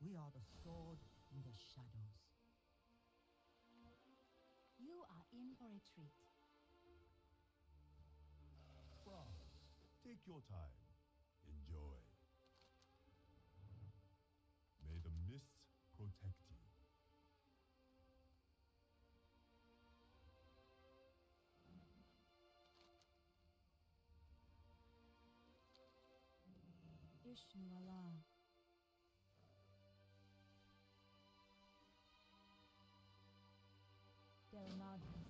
We are the sword in the shadows. You are in for a treat. Brah, take your time. Enjoy. May the mists protect you. Ishnu Allah. Delnadis.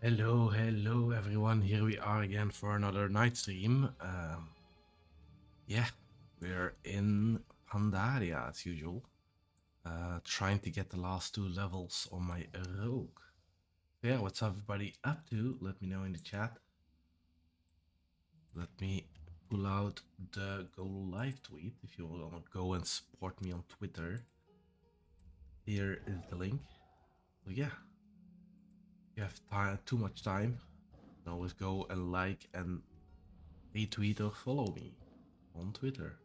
Hello everyone. Here we are again for another night stream. Yeah, we're in Pandaria as usual. Trying to get the last 2 levels on my rogue. So yeah, what's everybody up to? Let me know in the chat. Let me pull out the Go Live tweet if you want to go and support me on Twitter. Here is the link. So yeah, if you have too much time, you can always go and like and retweet or follow me on Twitter.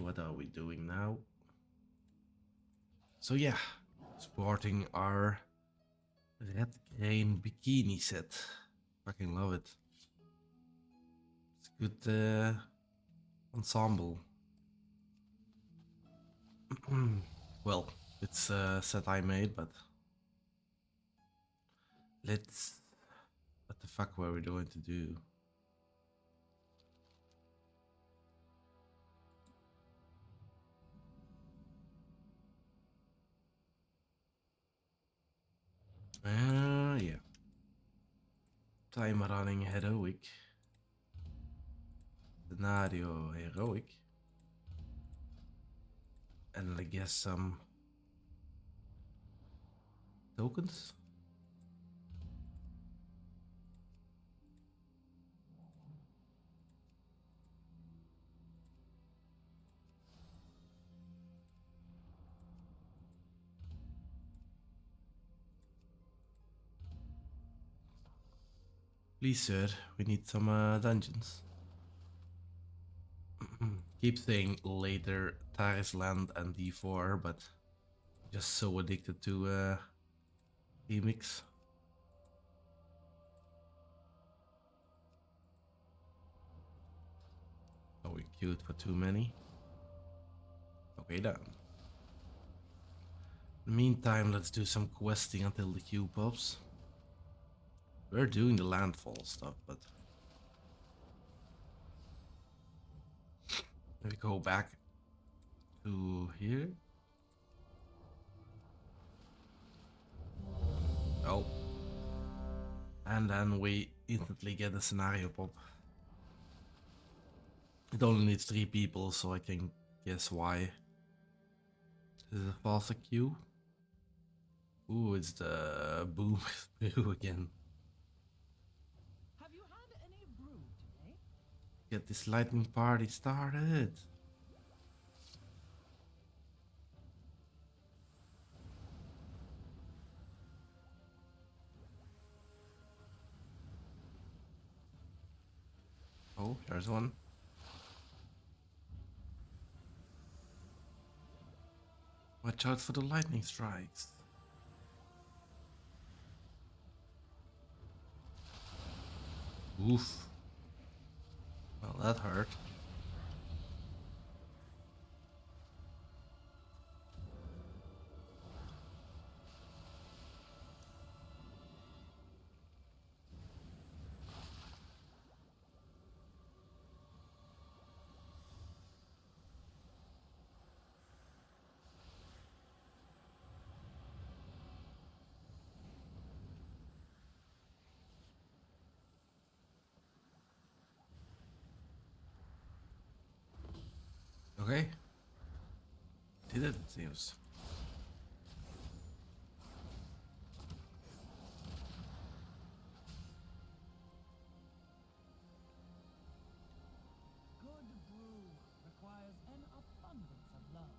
What are we doing now? So yeah, sporting our red grain bikini set. Fucking love it. It's a good ensemble. Well, it's a set I made, but let's... What the fuck were we going to do? Yeah. Time running heroic. Scenario heroic. And I guess some tokens? Please, sir, we need some dungeons. Keep saying later Tarisland and D4, but just so addicted to remix. Oh, we queued for too many. Okay, then. In the meantime, let's do some questing until the queue pops. We're doing the landfall stuff, but if we go back to here. Oh. And then we instantly get a scenario pop. It only needs 3 people, so I can guess why. This is a faster queue. Ooh, it's the boom brew again. Have you had any brew today? Get this lightning party started. Oh, here's one. Watch out for the lightning strikes. Oof. Well, that hurt. Okay. Did it seems. Good brew requires an abundance of love.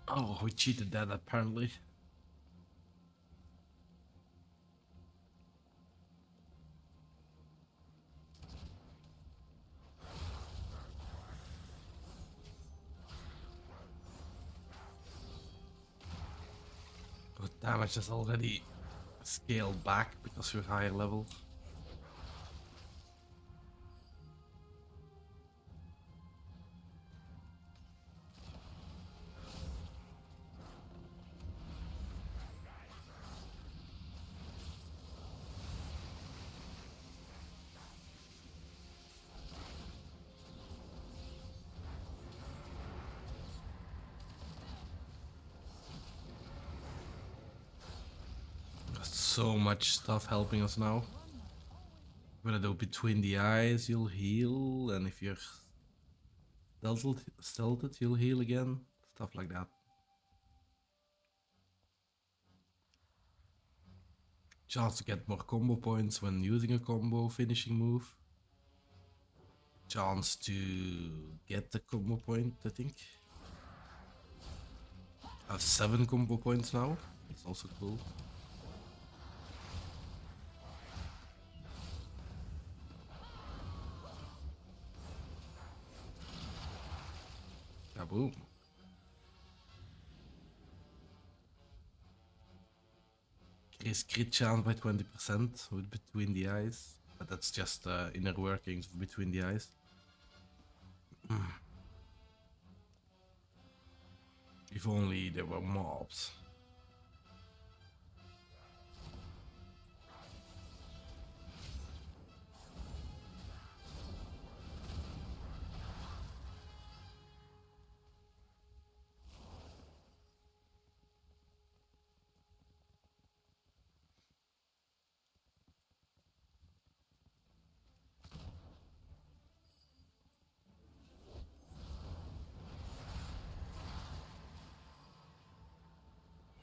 Oh, we cheated that apparently. But damage is already scaled back because we're higher level. so much stuff helping us now. We're gonna do between the eyes, you'll heal, and if you're stealthed, you'll heal again. Stuff like that. Chance to get more combo points when using a combo finishing move. Chance to get the combo point, I think. I have 7 combo points now. That's also cool. Kaboom. Increase crit chance by 20% with between the eyes. But that's just inner workings of between the eyes. If only there were mobs.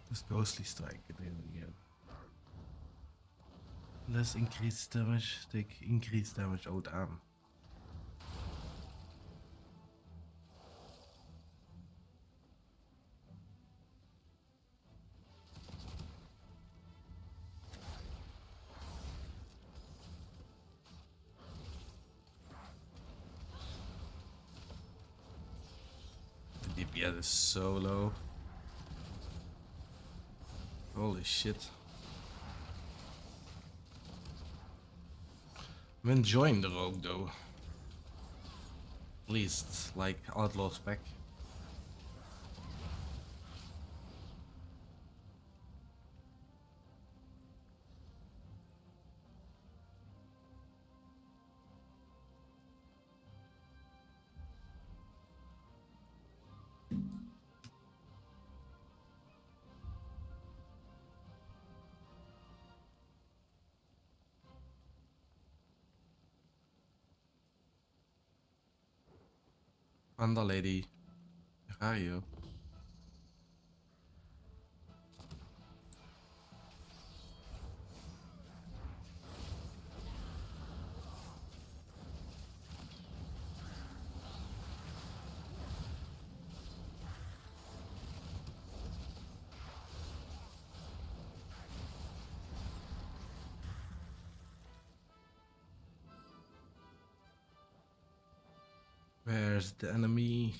Just ghostly strike again. Less increased damage, take increased damage. Oh damn. The DPS is so low. Holy shit. I'm enjoying the rogue though. At least, like outlaw spec. Panda lady, where are you? Where's the enemy?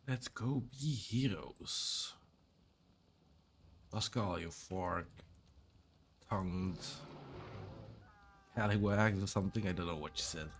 Let's go be heroes. Pascal, you fork-tongued Halliwags or something. I don't know what you said.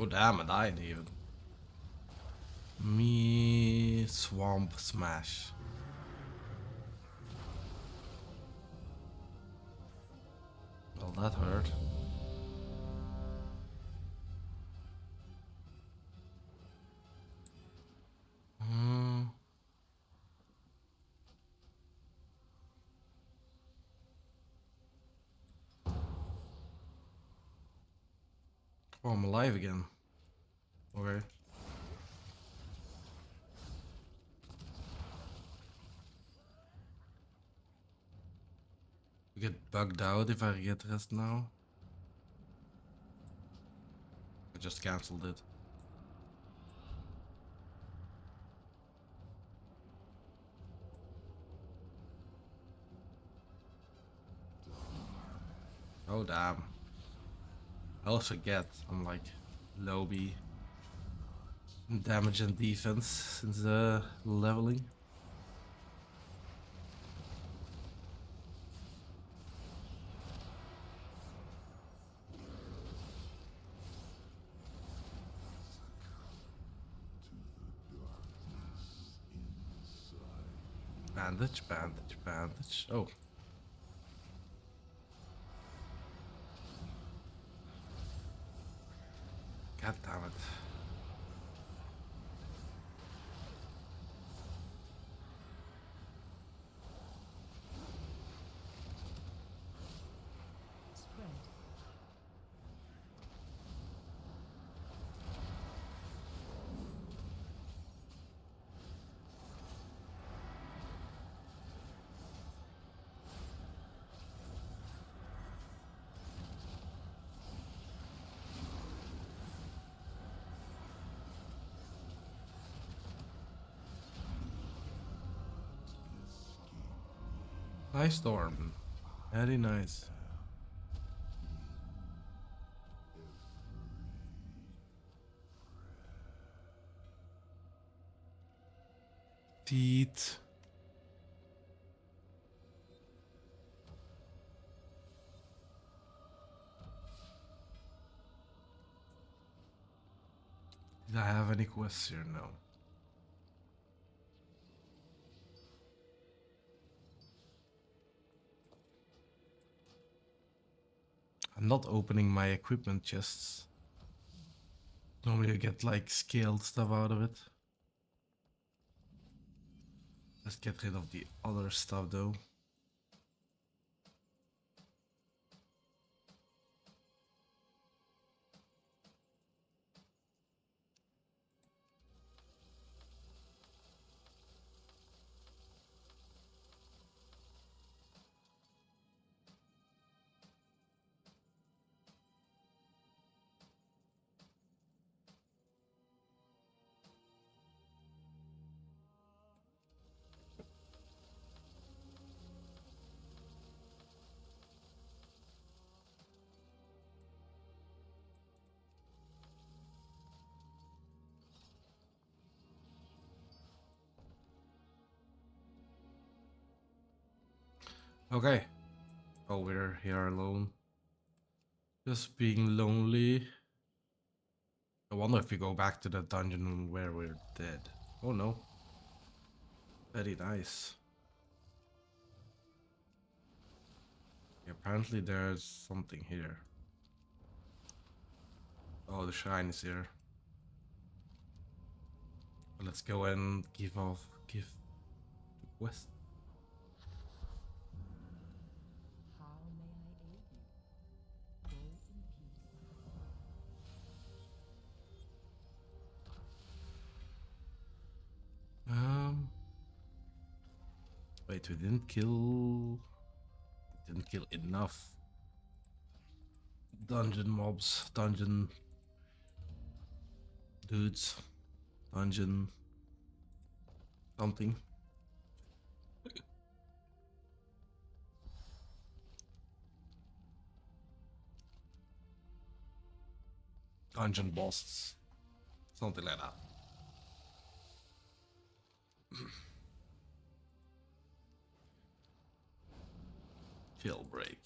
Oh damn, I died even. Me swamp smash. Well, that hurt. Oh, I'm alive again. Okay. We get bugged out if I get rest now. I just cancelled it. Oh damn. I also get I'm like low B damage and defense since the leveling. Bandage, bandage, bandage. Oh. God damn it. Spread. Nice storm. Very nice. Teeth. Did I have any quests here? No. I'm not opening my equipment chests. Normally you get like scaled stuff out of it. Let's get rid of the other stuff though. Okay. Oh, we're here alone. Just being lonely. I wonder if we go back to the dungeon where we're dead. Oh no. Very nice. Apparently there's something here. Oh, the shrine is here. Let's go and give the quest. How may I aid you? Go in peace. Wait, we didn't kill enough dungeon mobs, dungeon dudes, dungeon something. Dungeon bosses, something like that. Jailbreak.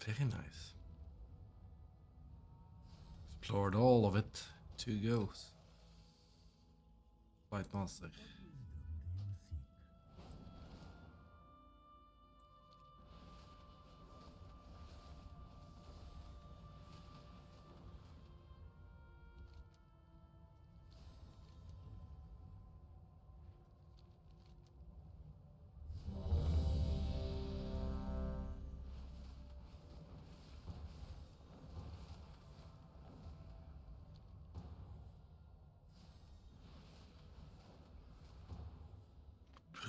Very nice. Explored all of it. 2 goes. Fight monster.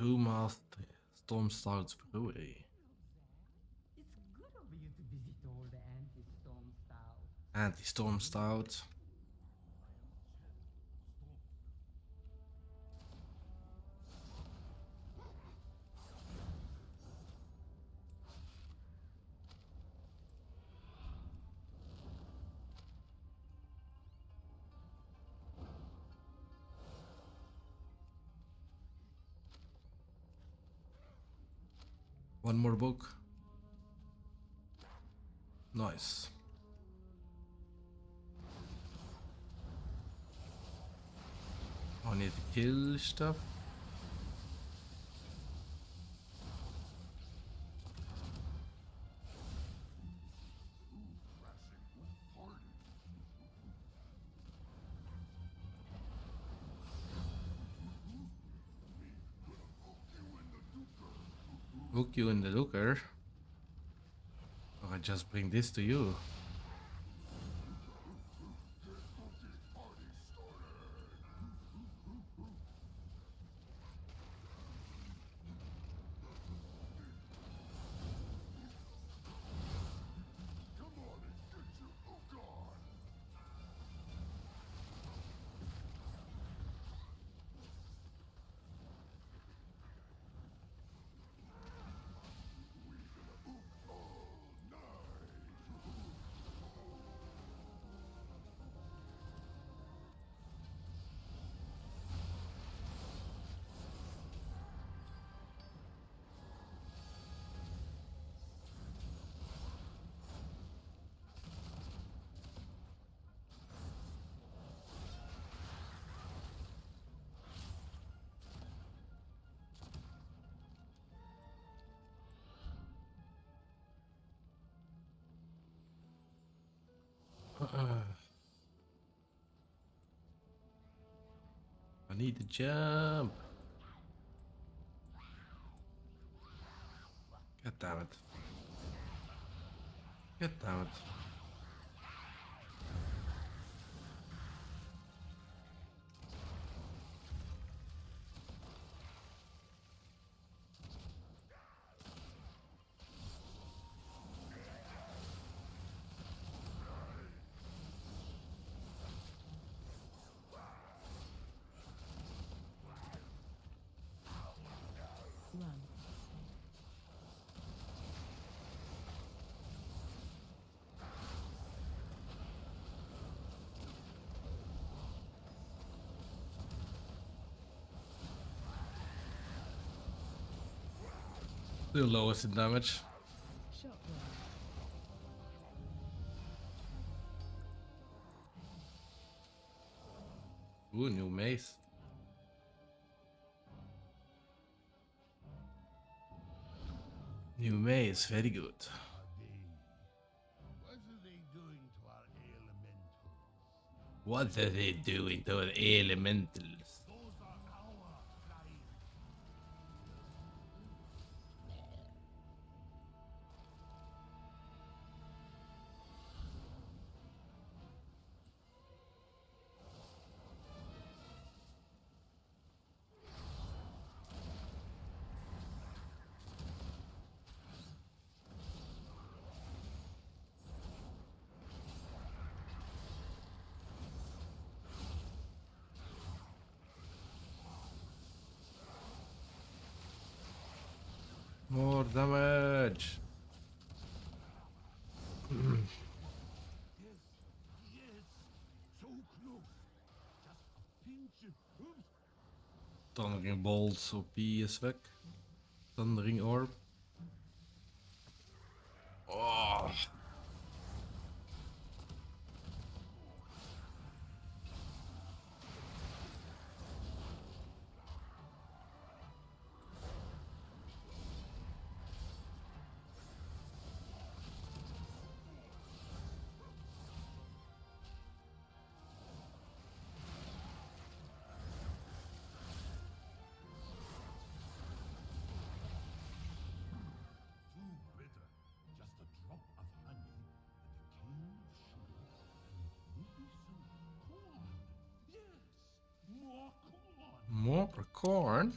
Brewmaster Stormstouts Brewery. It's good of you to visit all the anti-storm style. Anti-Storm Stout. One more book. Nice. I need to kill stuff. Hook you in the looker. I just bring this to you. I need to jump. God damn it. God damn it. Run. The lowest in damage. Shotgun. Ooh, new mace. New mace, very good. What are they doing to our elementals? What are they doing to the elementals? Those are our clients. More damage. Yes, yes, so close. Just a pinch of oomph. Thundering bolts OP is weg. Thundering orb. Oh. Too bitter. Just a drop of honey and a cane of sugar and maybe some corn. Yes, more corn. More corn.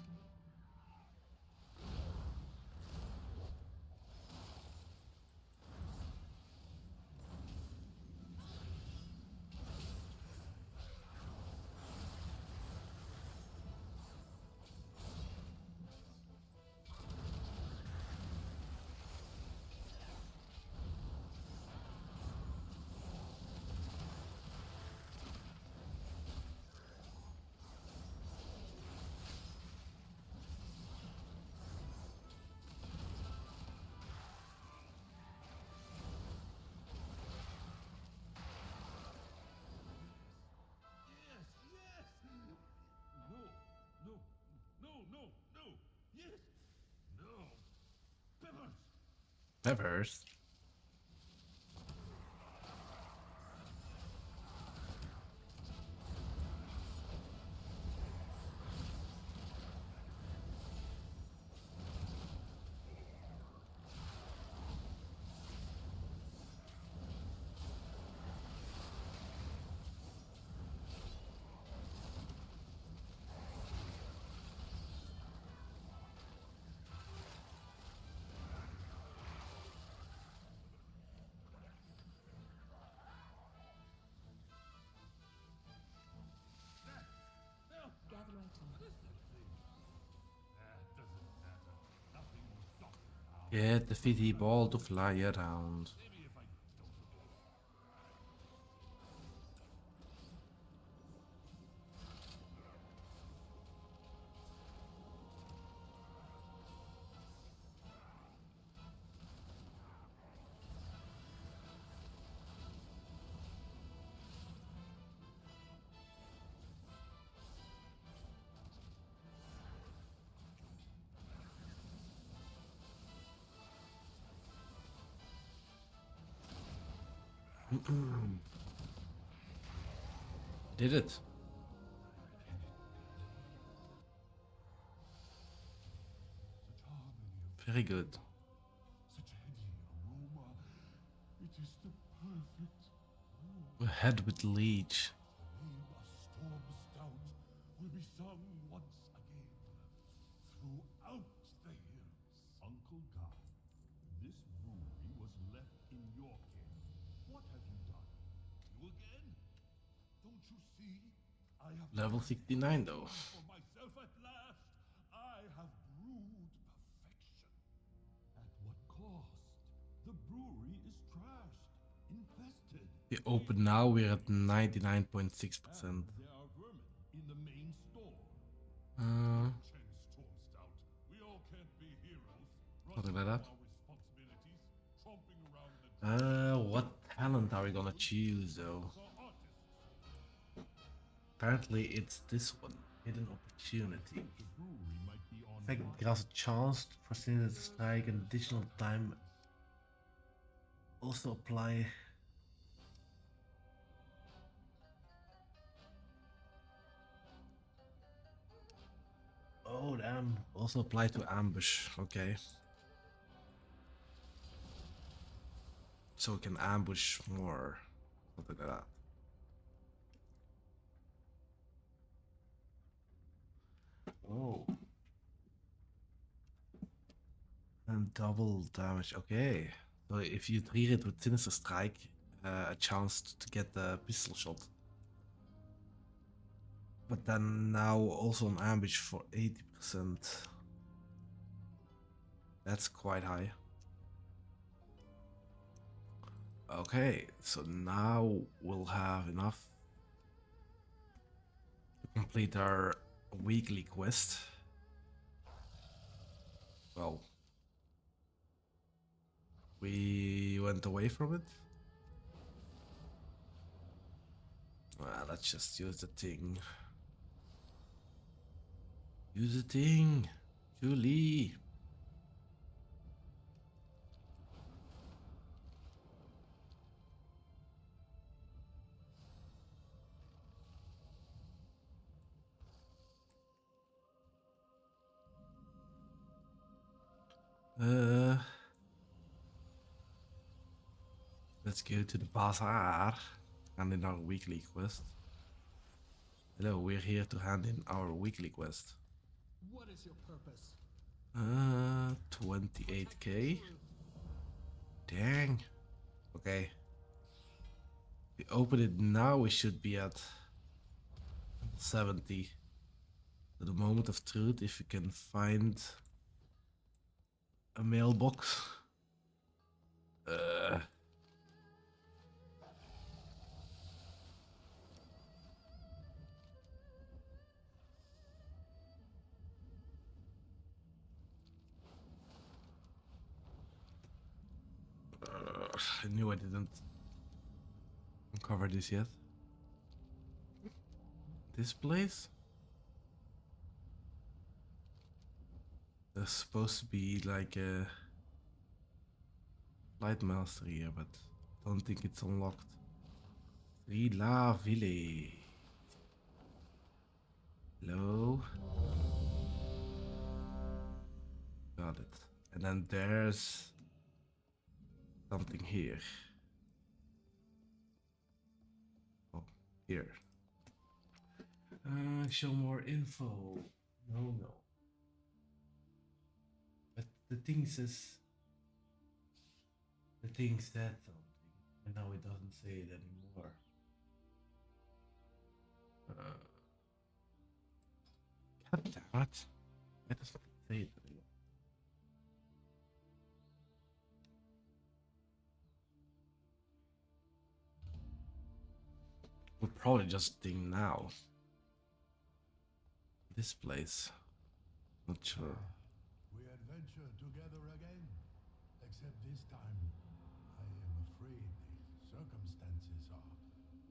Peppers. Gather items. That doesn't matter. Nothing will stop it now. Get the fitty ball to fly around. Maybe if I don't. Did it. Such harmony of Very good. such heady aroma. It is the perfect Ahead with Leech. The name of Storm Stout will be sung once again throughout the hills. Uncle Guy, this brewery was left in your care. What have you done? You again? Don't you see? I have Level 69 though. for myself at last. I have brewed perfection. At what cost? The brewery is trashed, infested. We open now, we're at 99.6%. There are vermin in the main store. Uh, Chen Storm Stout. We all can't be heroes. Something Running like from our responsibilities, tromping around the what talent are we gonna choose though? for artists. Apparently it's this one. Hidden opportunity. The brewery might be on In fact, fire. it has a chance for Sinner to strike an additional time. Also apply. Oh damn. Also apply to ambush. Okay. So we can ambush more. Something like that. Oh. And double damage. Okay. So if you treat it with Sinister Strike, a chance to get the pistol shot. But then now also an ambush for 80%. That's quite high. Okay, so now we'll have enough to complete our weekly quest. Well, we went away from it. Well, let's just use the thing. Use the thing, Julie. Let's go to the bazaar and in our weekly quest. Hello, we're here to hand in our weekly quest. What is your purpose? 28k. Dang. Okay. If we open it now, we should be at 70. At the moment of truth, if we can find a mailbox. I knew I didn't uncover this yet. This place? There's supposed to be like a Applied mastery here, but don't think it's unlocked. Rila Village. Hello. Got it. And then there's something here. Oh, here. Show more info. No. But the thing says. The thing said something, and now it doesn't say it anymore. God damn it. It doesn't say it anymore. We'll probably just ding now. This place. Not sure. We adventure together again. Except this time, I am afraid the circumstances are.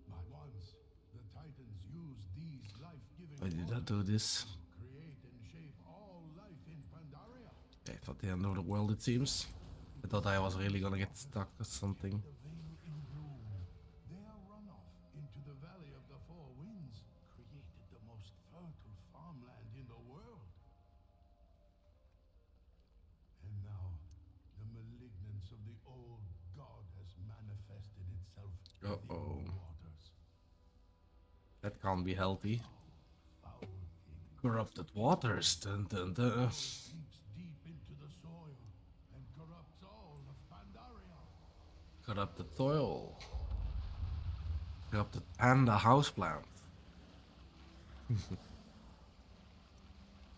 But once the Titans used these life-giving Why did I waters do this? to create and shape all life in Pandaria. Okay, I thought the end of the world, it seems. I thought I was really gonna get stuck or something. The Veil in Bloom, their runoff into the Valley of the Four Winds, created the most fertile farmland in the world. And now, the malignance of the old god has manifested itself in the old waters. That can't be healthy. Foul thing Corrupted waters. Dun, dun, dun. seeps deep into the soil and corrupts all of Pandaria. Corrupted soil. Corrupted panda houseplant.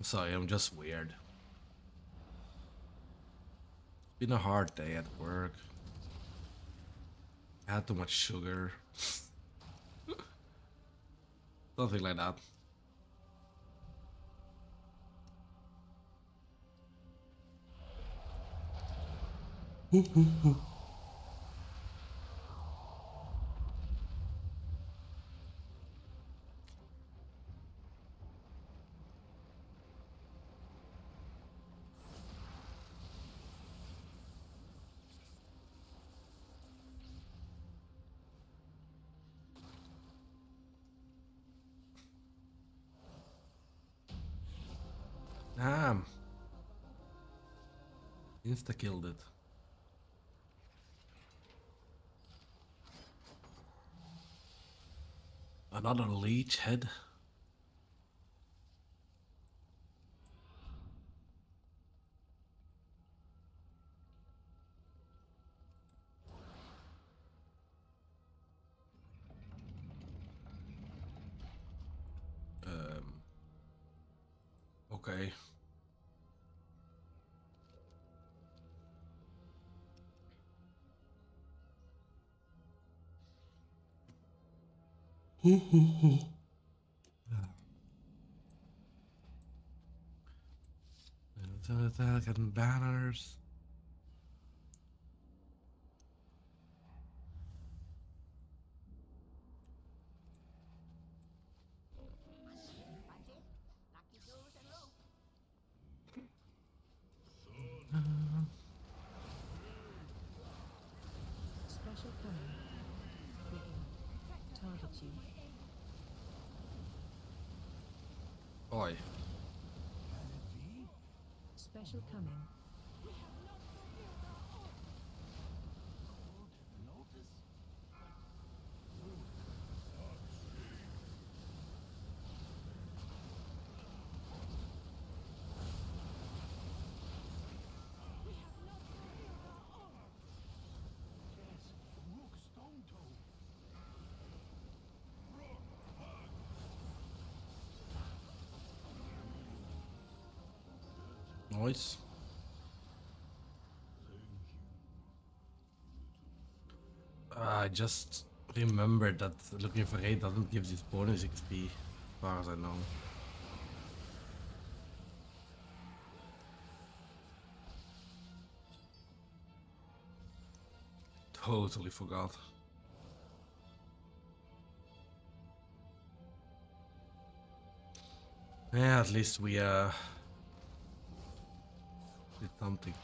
Sorry, I'm just weird. It's been a hard day at work. I had too much sugar. Something like that. Damn. Insta killed it. Another leech head. Okay. Getting banners. Special coming. Target you. Oi. Special coming. Rook Stone Toe. Nice. I just remembered that looking for raid doesn't give this bonus XP, as far as I know. Totally forgot. Yeah, at least we did something.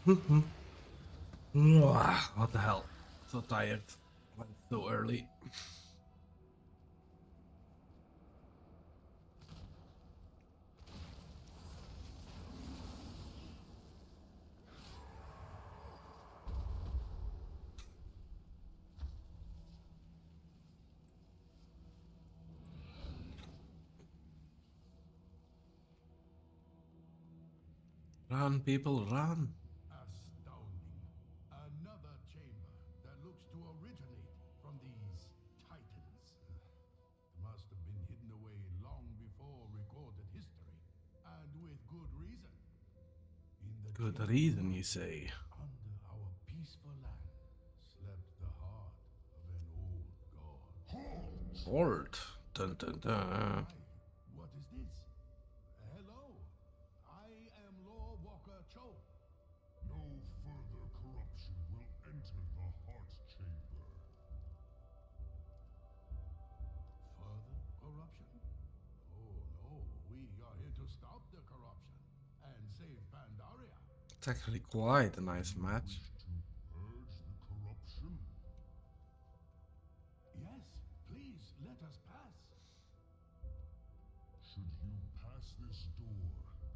What the hell? So tired. Went so early. Run, people, run. Astounding. Another chamber that looks to originate from these titans. Must have been hidden away long before recorded history, and with good reason. In the Good chamber reason, you say. under our peaceful land slept the heart of an old god. Horde. Dun dun dun. Hi, what is this? Hello, I am Lord Walker Cho. No further corruption will enter the heart chamber. Further corruption? Oh no, we are here to stop the corruption and save Pandaria. It's actually quite a nice match. Wish to purge the corruption? Yes, please let us pass. Should you pass this door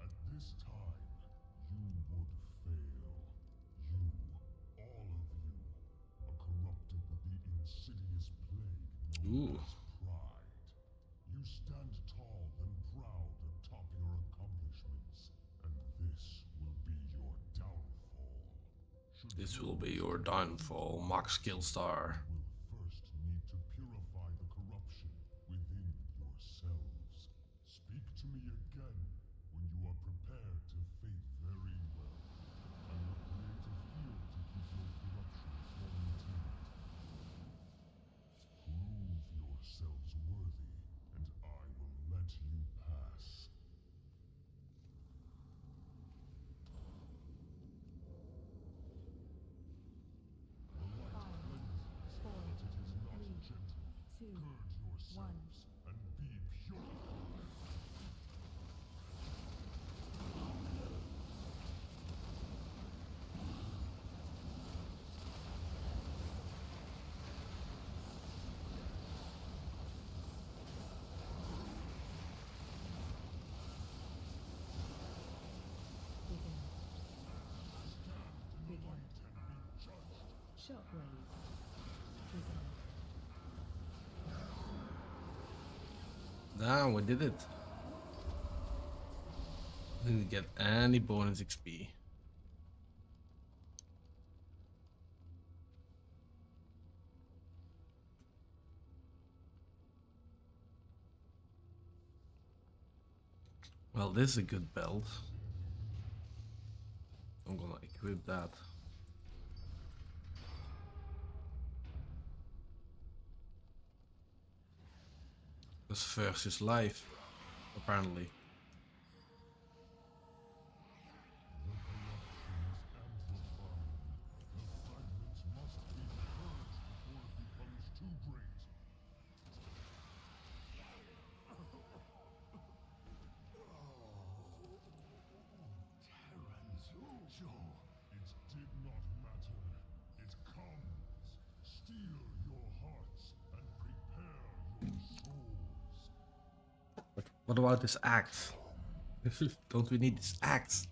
at this time, you would fail. You, all of you, are corrupted with the insidious plague known Ooh. as pride. You stand tall and proud atop your accomplishments, and this will be your downfall. Should This you will be your downfall, Max Killstar. will first need to purify the corruption within yourselves. Speak to me again when you are prepared to fate very well. I will create a field to keep your corruption quarantined. Prove yourselves worthy, and I will let you pass. The light cleanses, but it is not gentle. Purge yourselves and be purified. Shockwave. Begin. Damn, we did it. Didn't get any bonus XP. Well, this is a good belt. I'm gonna equip that. Because first is life, apparently. The corruption is amplified. The fragments must be purged before it becomes too great. Taranzujo. It did not matter. It comes. Steel your hearts and prepare your souls. But what about this axe? Don't we need this axe?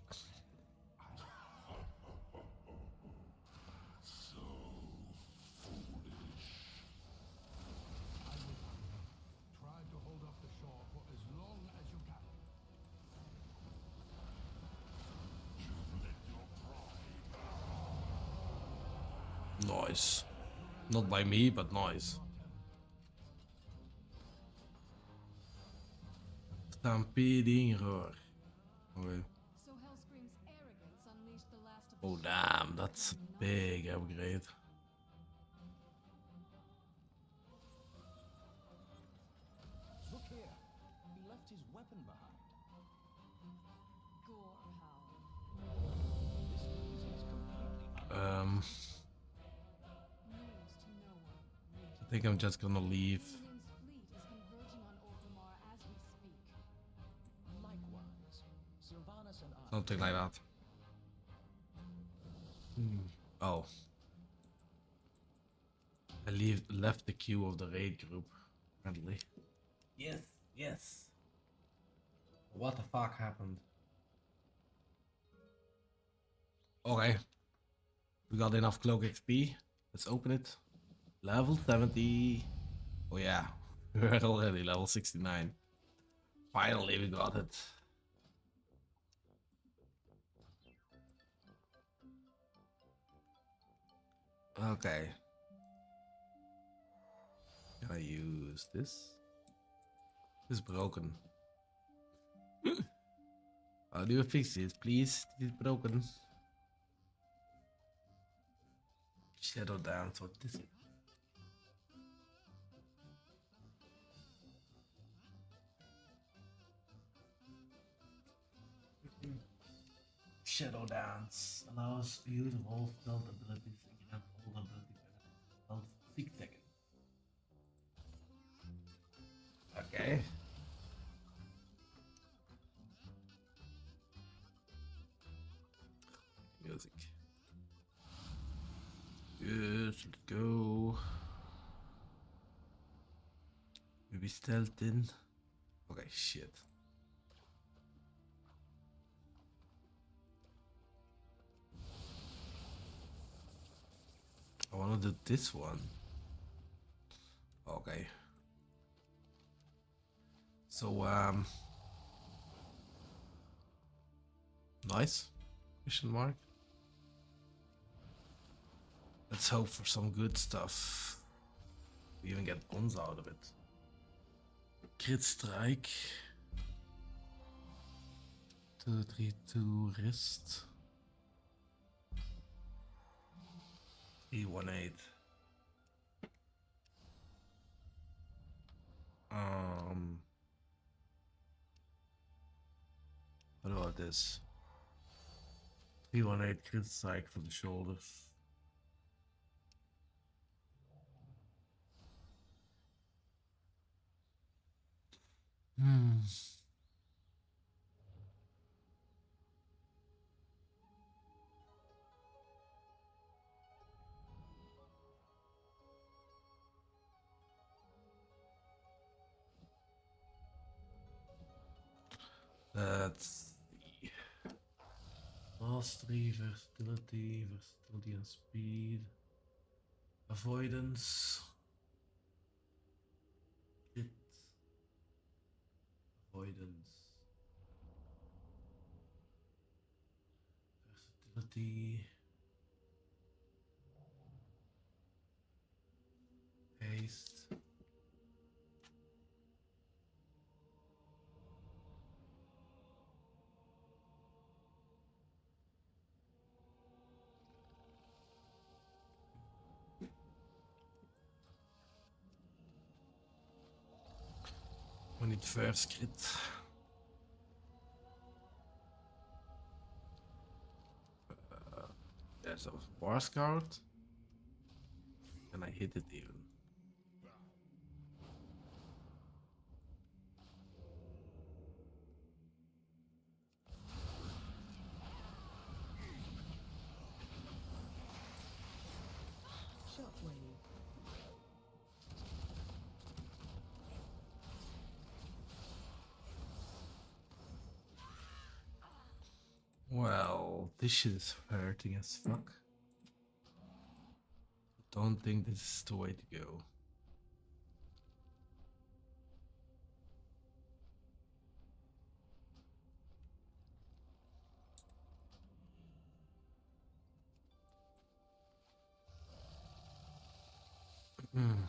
Try to hold off the shore for as long as you can. Nice. Not by me, but nice. Stampeding roar. Okay. So Hellscream's arrogance unleashed the last of the Oh shadows damn, that's a and big upgrade. Look here. He left his weapon behind. gore power. This means he's completely Um, News to no one. I think I'm just gonna leave. Union's fleet is converging on Orgrimmar as we speak. Likewise, Sylvanas and I Something like that. Oh, left the queue of the raid group. Apparently. Yes, yes. What the fuck happened? Okay, we got enough cloak XP. Let's open it. Level 70. Oh yeah, we're already level 69. Finally, we got it. Okay. Can I use this? This is broken. How do you fix it, please? It is broken. Shadow dance. What is it? Shadow dance allows you to hold stealth abilities against all ability benefits. Stealth 6 seconds. Okay. Music. Yes, let's go. Maybe stealth in. Okay, shit. I wanna do this one. Okay. So, nice. Question mark. Let's hope for some good stuff. We even get bones out of it. Crit strike. 232 wrist. 318. What about this? 318 crit strike for the shoulders. Let's see. Mastery, versatility and speed. Avoidance. Crit. Avoidance. Versatility. Haste. We need first crit. There's a war scout. And I hit it even. Shockwave. Well, this shit is hurting as fuck. Don't think this is the way to go.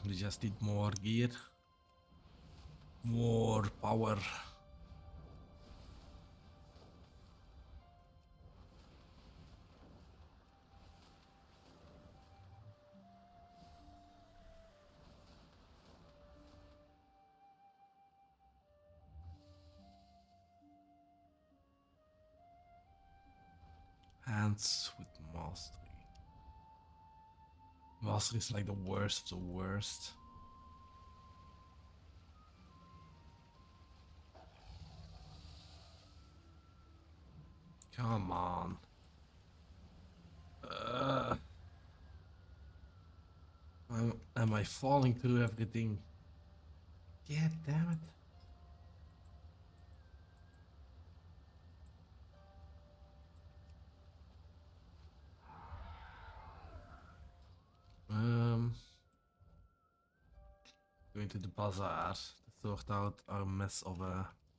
We just need more gear. More power. Hands with mastery. Mastery is like the worst of the worst. Come on. Am I falling through everything? Yeah, damn it. Going to the bazaar to sort out our mess of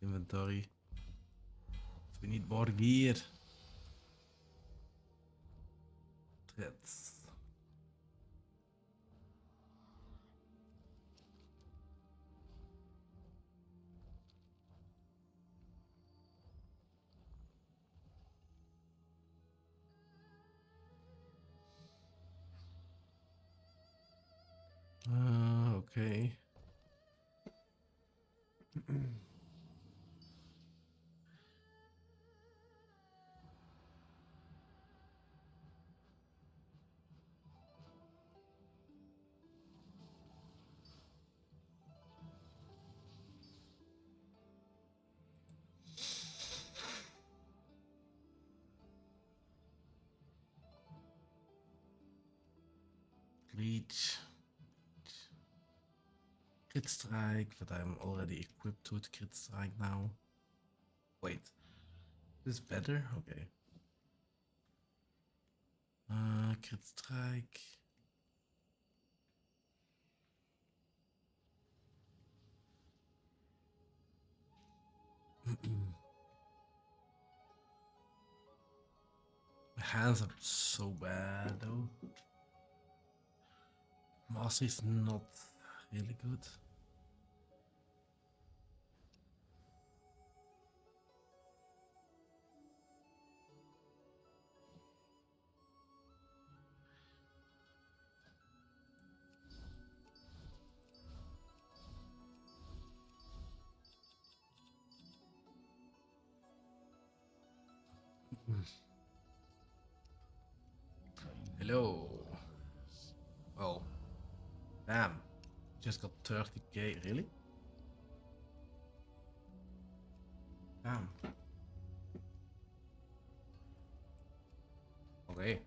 inventory. We need more gear. Threads. Okay. Reach. Crit strike, but I'm already equipped with crit strike now. Wait. Is this better? Okay. Crit strike. My hands are so bad though. Mastery is not really good. Hello. Oh. Damn. Just got 30k, really? Damn. Okay.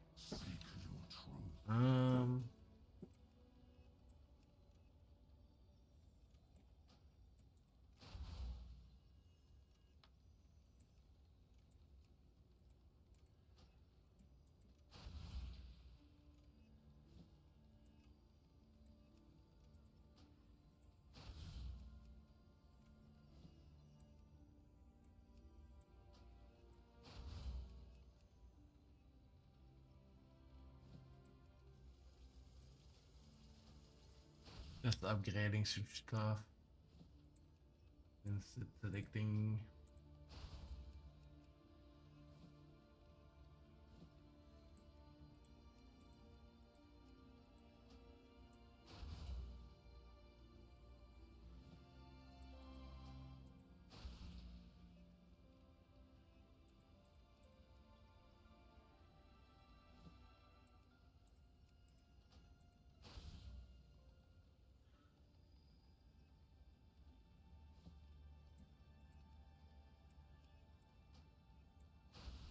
Just upgrading some stuff. Since it's addicting.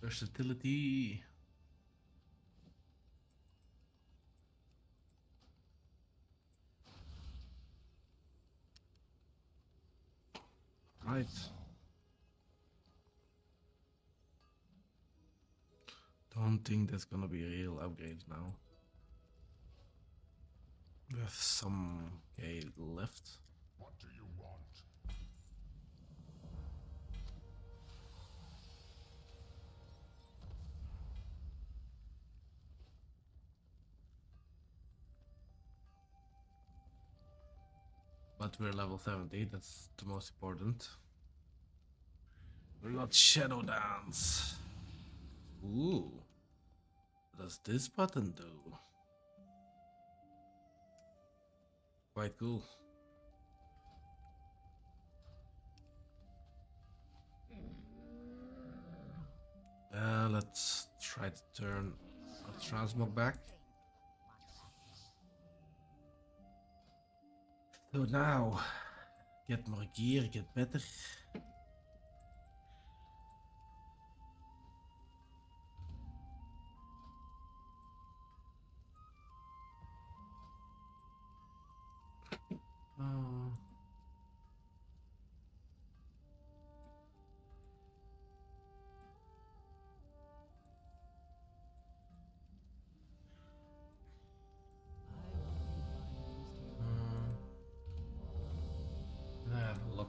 Versatility. Right. Don't think there's gonna be real upgrades now. We have some left. What do you want? But we're level 70, that's the most important. We got Shadow Dance. Ooh. What does this button do? Quite cool. Let's try to turn our transmog back. So now, get more gear, get better.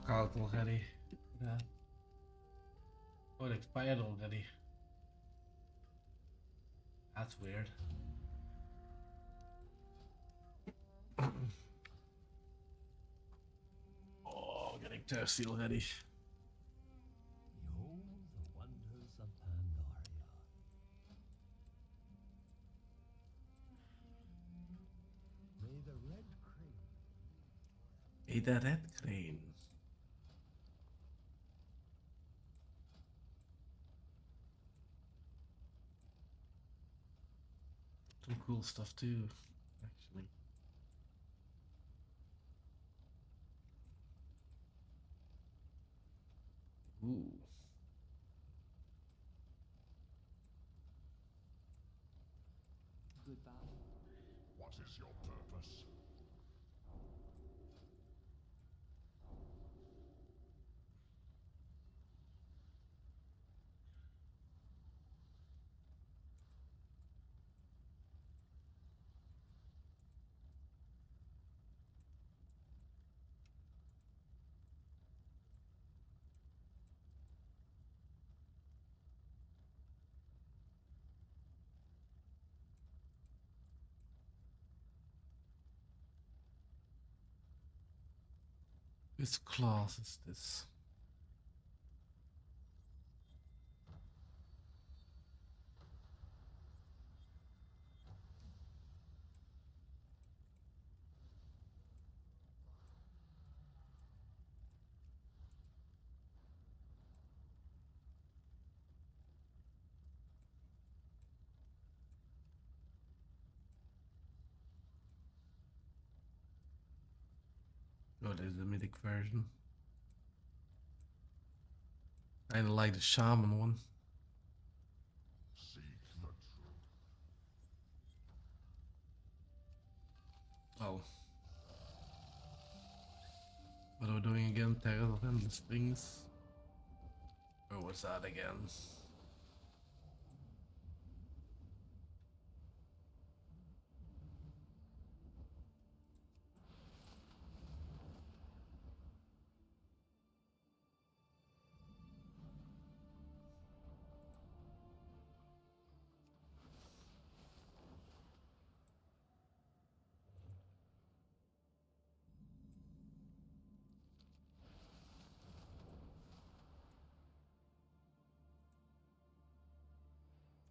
out already. Yeah. Oh, it expired already. That's weird. Oh, getting thirsty already. Behold the wonders of Pandaria. May the red crane Hey, that red crane. Some cool stuff too, actually. Ooh. Goodbye. What is your purpose? Which class is this? Oh, there's the mythic version. I like the shaman one. Seek the truth. Oh. What are we doing again? Tarisland Springs? Or what's that again?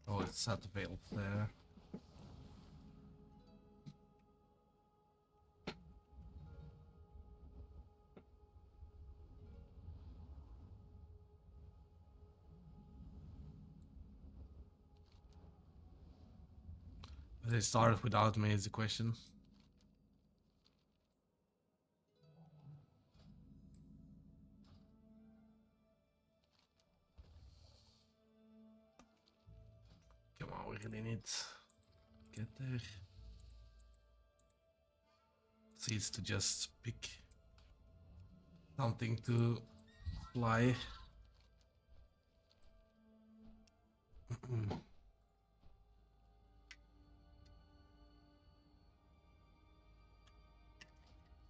Oh, it's set available there. They started without me is the question. Come on, we really need to get there. Seeds to just pick something to fly.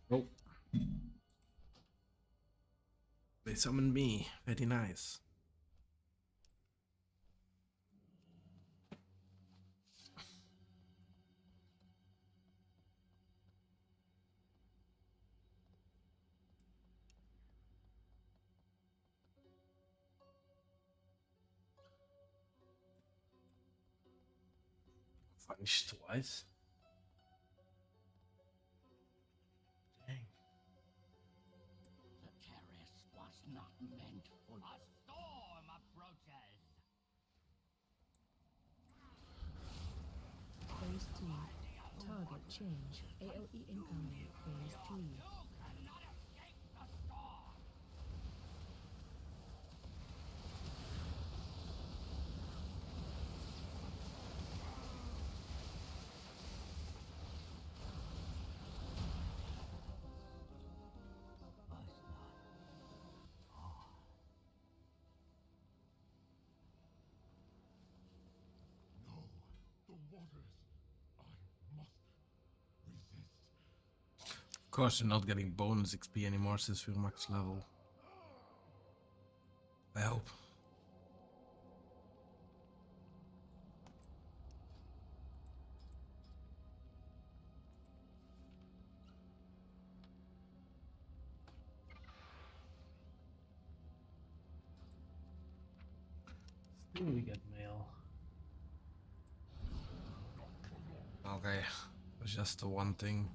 Oh. They summoned me. Very nice. Vanished twice. Dang. The terrace was not meant for a storm approaches. Phase 2. Target change. AOE incoming. Phase 3. You cannot escape the storm. No, the waters. I must resist. Of course, you're not getting bonus XP anymore since we're max level. I hope. Still we get mail. Okay, it's just the one thing.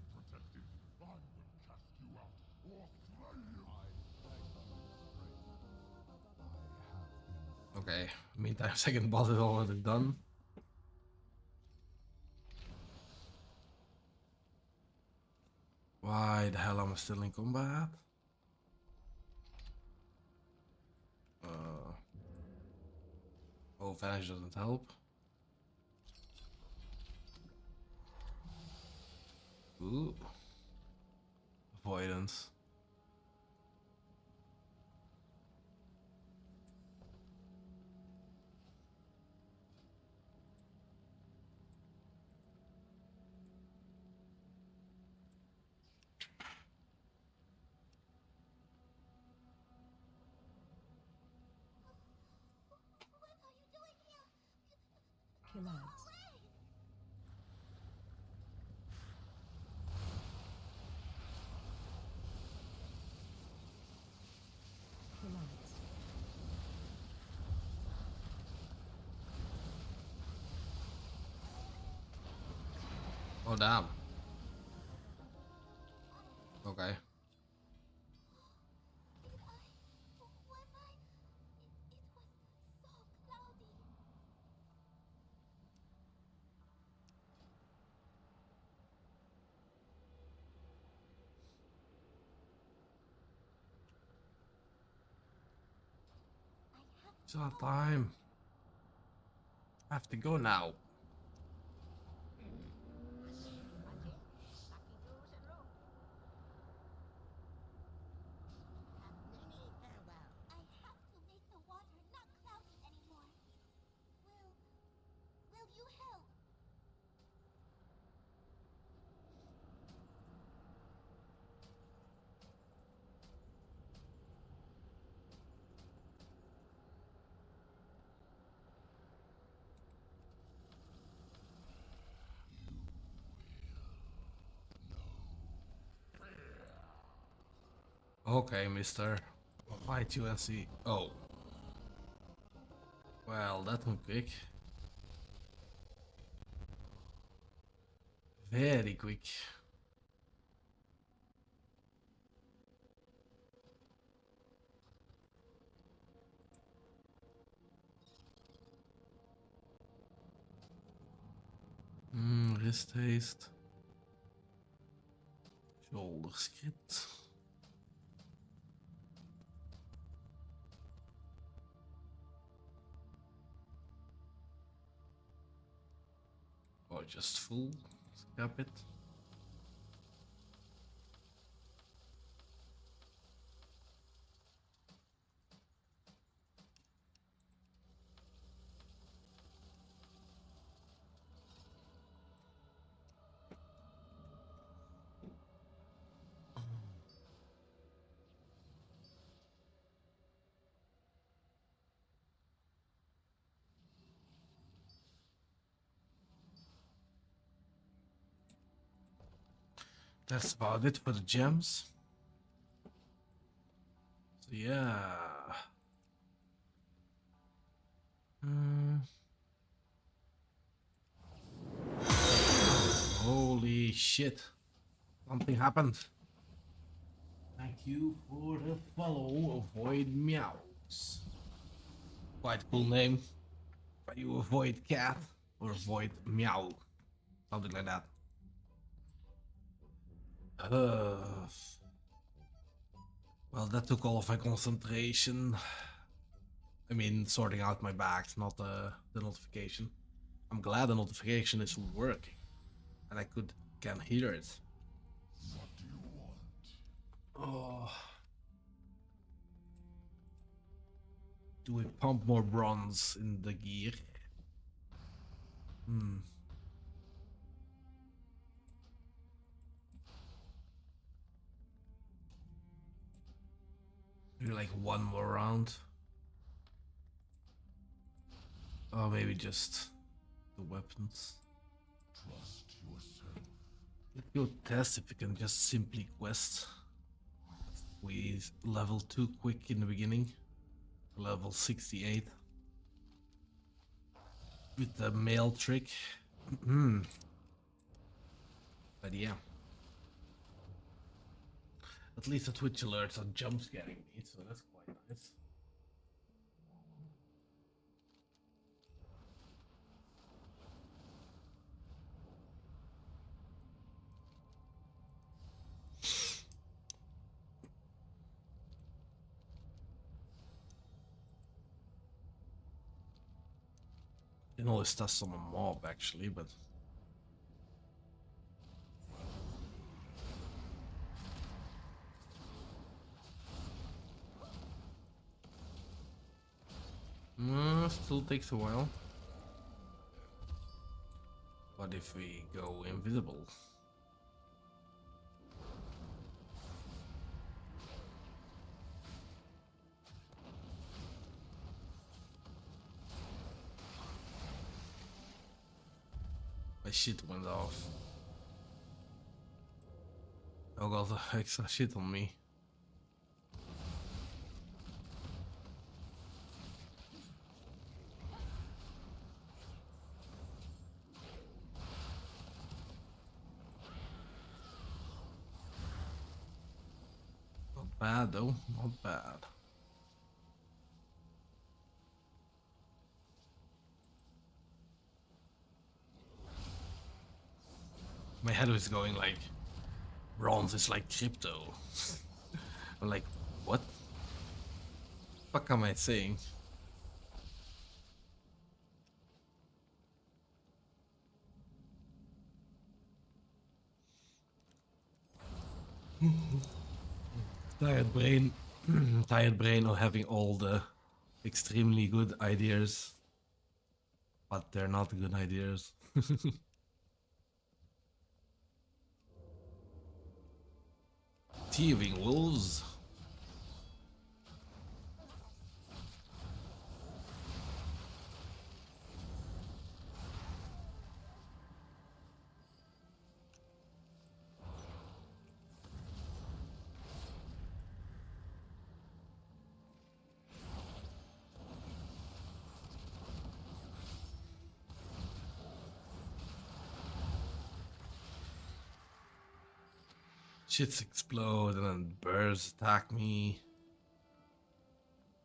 Okay, meantime, second boss is already done. Why the hell am I still in combat? Oh, vanish doesn't help. Ooh. Avoidance. Kill ads. Kill ads. Oh damn. Okay. It's not time. I have to go now. Okay, mister. I'll fight you and see. Oh. Well, that went quick. Very quick. Wrist haste. Shoulder script. Or just full. Scrap it. That's about it for the gems. So yeah. Holy shit. Something happened. Thank you for the follow, Avoid Meows. Quite cool name. Are you Avoid Cat or Avoid Meow? Something like that. Well, that took all of my concentration. I mean, sorting out my bags, not the notification. I'm glad the notification is working, and I can hear it. What do you want? Oh. Do we pump more bronze in the gear? Maybe like one more round. Or maybe just the weapons. Trust yourself. Let's go test if we can just simply quest. We level too quick in the beginning. Level 68. With the mail trick. But yeah. At least the Twitch alerts are jump scaring me, so that's quite nice. You can always test on a mob actually, but still takes a while. What if we go invisible? My shit went off. I got the extra shit on me. Not bad though, not bad. My head was going like, bronze is like crypto. I'm like, what? Fuck am I saying? Tired brain, tired brain of having all the extremely good ideas, but they're not good ideas. Thieving wolves. Shits explode and then birds attack me.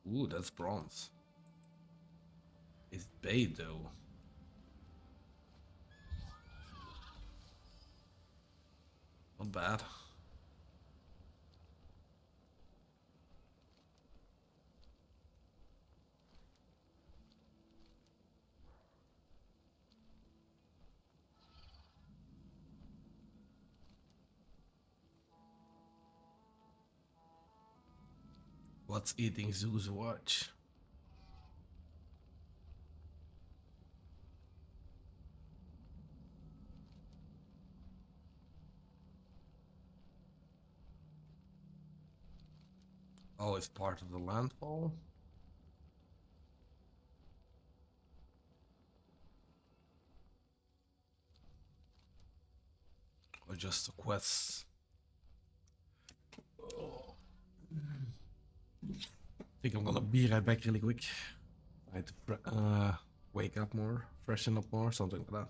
Ooh, that's bronze. It's bait though. Not bad. What's eating Zoo's watch? Oh, it's part of the landfall? Or just a quest? I think I'm gonna be right back really quick. I had to wake up more, freshen up more, something like that.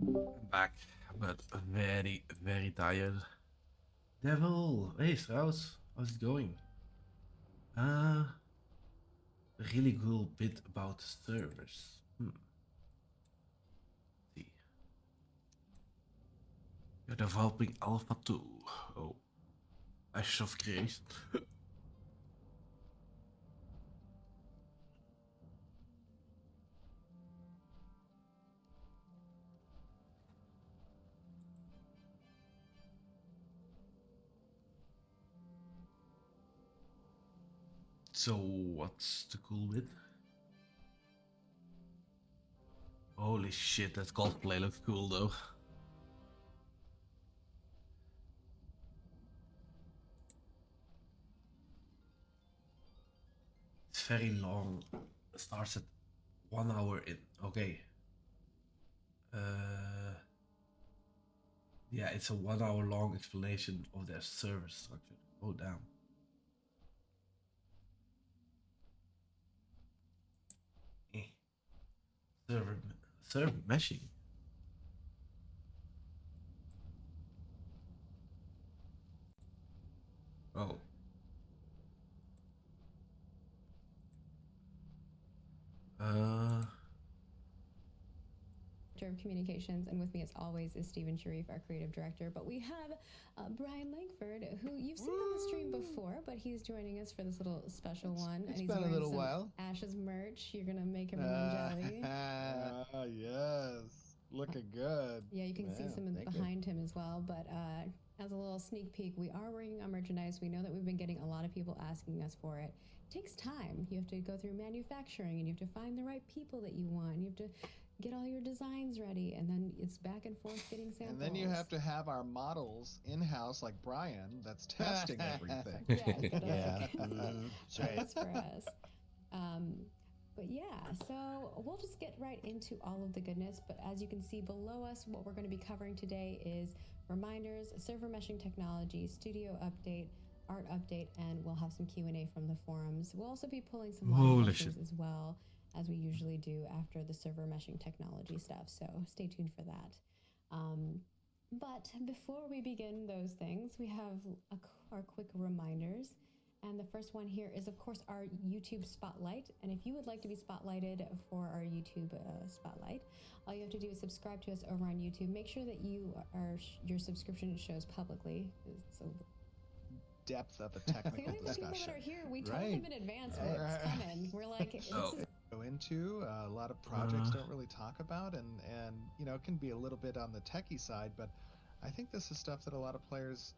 I'm back, but very, very tired. Devil! Hey Strauss, how's it going? Uh, really cool bit about the servers. See. You're developing Alpha 2. Oh. Ashes of Creation. So, what's the cool bit? Holy shit, that cosplay looks cool though. It's very long. It starts at 1 hour in. Okay. Yeah, it's a 1 hour long explanation of their server structure. Oh damn. Eh. Server server meshing. Oh. Of communications, and with me as always is Stephen Sharif, our creative director. But we have Brian Langford, who you've seen on the stream before, but he's joining us for this little special one. It's and he's been a wearing little some while. Ashes merch. You're gonna make everyone jelly. Yes, looking good. Yeah, you can see some of behind him as well. But as a little sneak peek, we are working on merchandise. We know that we've been getting a lot of people asking us for it. It takes time. You have to go through manufacturing, and you have to find the right people that you want. You have to get all your designs ready, and then it's back and forth getting samples. And then you have to have our models in-house, like Brian, that's testing everything. Yeah. Right. That's for us. But yeah, so we'll just get right into all of the goodness. But as you can see below us, what we're going to be covering today is reminders, server meshing technology, studio update, art update, and we'll have some Q&A from the forums. We'll also be pulling some live questions as well, as we usually do after the server meshing technology stuff. So stay tuned for that. But before we begin those things, we have our quick reminders. And the first one here is, of course, our YouTube Spotlight. And if you would like to be spotlighted for our YouTube Spotlight, all you have to do is subscribe to us over on YouTube. Make sure that your subscription shows publicly. So depth of a technical clearly discussion. The people that are here, we told them in advance what's coming. We're like, this is go into a lot of projects don't really talk about, and you know, it can be a little bit on the techie side, but I think this is stuff that a lot of players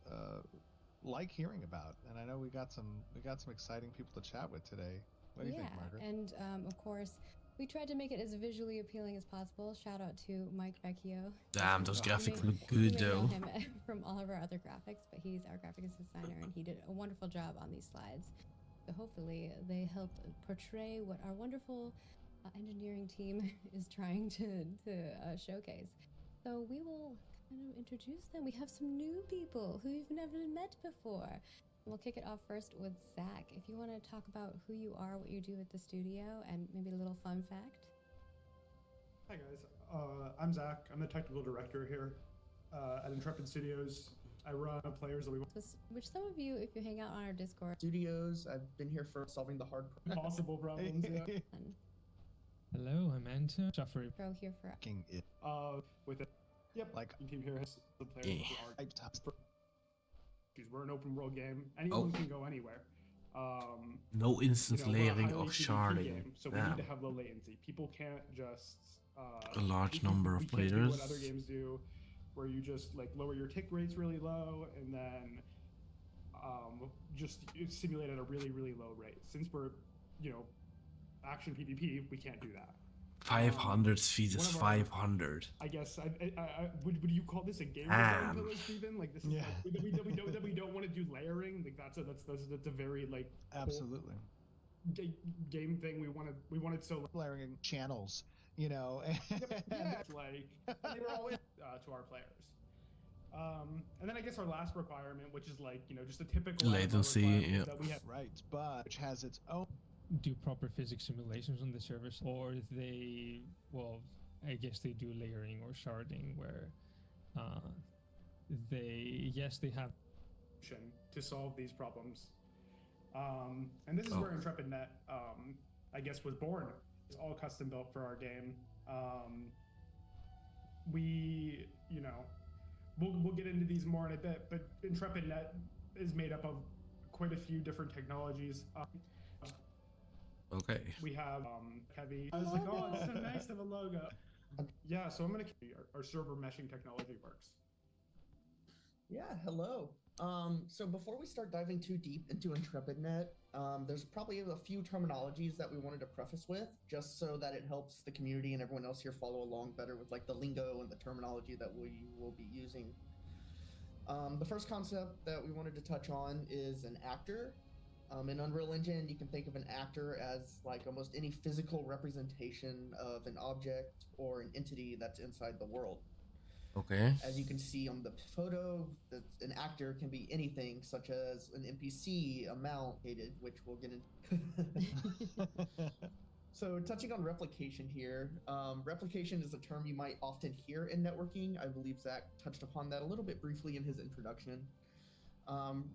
like hearing about, and I know we got some exciting people to chat with today. What do you think, Margaret? And of course, we tried to make it as visually appealing as possible. Shout out to Mike Vecchio. Damn, those graphics look good you may though. know him from all of our other graphics, but he's our graphics designer, and he did a wonderful job on these slides. So hopefully they help portray what our wonderful engineering team is trying to showcase. So we will kind of introduce them. We have some new people who you've never met before. We'll kick it off first with Zach. If you want to talk about who you are, what you do at the studio, and maybe a little fun fact. Hi guys, I'm Zach. I'm the technical director here at Intrepid Studios. I run players that we Which some of you, if you hang out on our Discord. Studios, I've been here for solving the hard possible problems. Yeah. Hello, I'm Anta. Jeffrey. Pro here for it. With it. Yep. Like team here has the players who are. We're an open world game. Anyone can go anywhere. No instance layering or sharding. Game, so we need to have low latency. People can't just a large number of we players. Can't do what other games do, where you just like lower your tick rates really low and then just simulate at a really low rate. Since we're action PvP, we can't do that. 500 feet is 500. I guess would you call this a game design pillar, Steven? Like this is like, we don't want to do layering. Like that's a very like absolutely game thing. We wanted so layering channels, you know. Like they were all in, to our players. And then I guess our last requirement, which is like just a typical latency, that we have, right, but which has its own. Do proper physics simulations on the servers, or they I guess they do layering or sharding where they have to solve these problems. And this is where IntrepidNet, I guess, was born. It's all custom built for our game. We, you know, we'll get into these more in a bit, but IntrepidNet is made up of quite a few different technologies. Okay. We have heavy. I was like, oh, it's so nice to have a logo. Yeah, so I'm gonna our server meshing technology works. Yeah, hello. So before we start diving too deep into IntrepidNet, there's probably a few terminologies that we wanted to preface with, just so that it helps the community and everyone else here follow along better with like the lingo and the terminology that we will be using. The first concept that we wanted to touch on is an actor. In Unreal Engine, you can think of an actor as like almost any physical representation of an object or an entity that's inside the world. Okay. As you can see on the photo, an actor can be anything, such as an NPC, a mount, which we'll get into. So touching on replication here, replication is a term you might often hear in networking. I believe Zach touched upon that a little bit briefly in his introduction.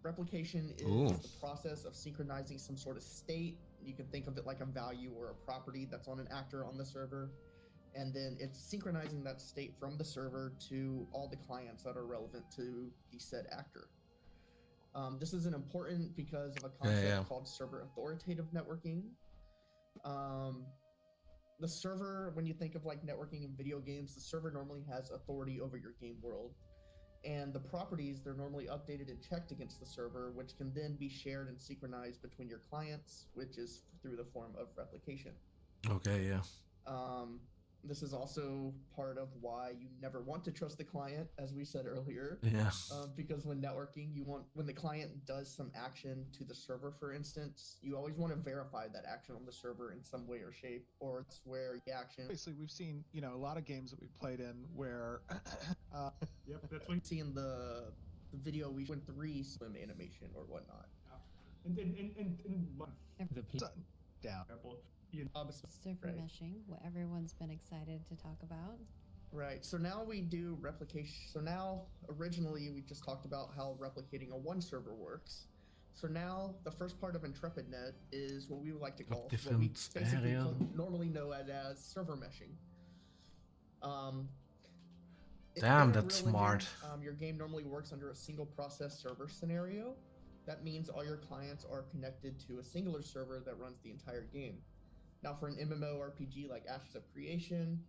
Replication is the process of synchronizing some sort of state. You can think of it like a value or a property that's on an actor on the server. And then it's synchronizing that state from the server to all the clients that are relevant to the said actor. This is important because of a concept called server authoritative networking. The server, when you think of like networking in video games, the server normally has authority over your game world. And the properties, they're normally updated and checked against the server, which can then be shared and synchronized between your clients, which is through the form of replication. Okay, yeah. This is also part of why you never want to trust the client, as we said earlier. Yeah. Because when networking, when the client does some action to the server, for instance, you always want to verify that action on the server in some way or shape, or it's where the action. Obviously, we've seen, you know, a lot of games that we've played in where. Yep, that's what you see in the video. We went 3 swim animation or whatnot. Down. Server meshing, what everyone's been excited to talk about. Right, so now we do replication. So now, originally, we just talked about how replicating a one server works. So now, the first part of IntrepidNet is what we would like to call, what we basically normally know it as server meshing. Damn, that's smart. Your game normally works under a single process server scenario. That means all your clients are connected to a singular server that runs the entire game. Now, for an MMORPG like Ashes of Creation,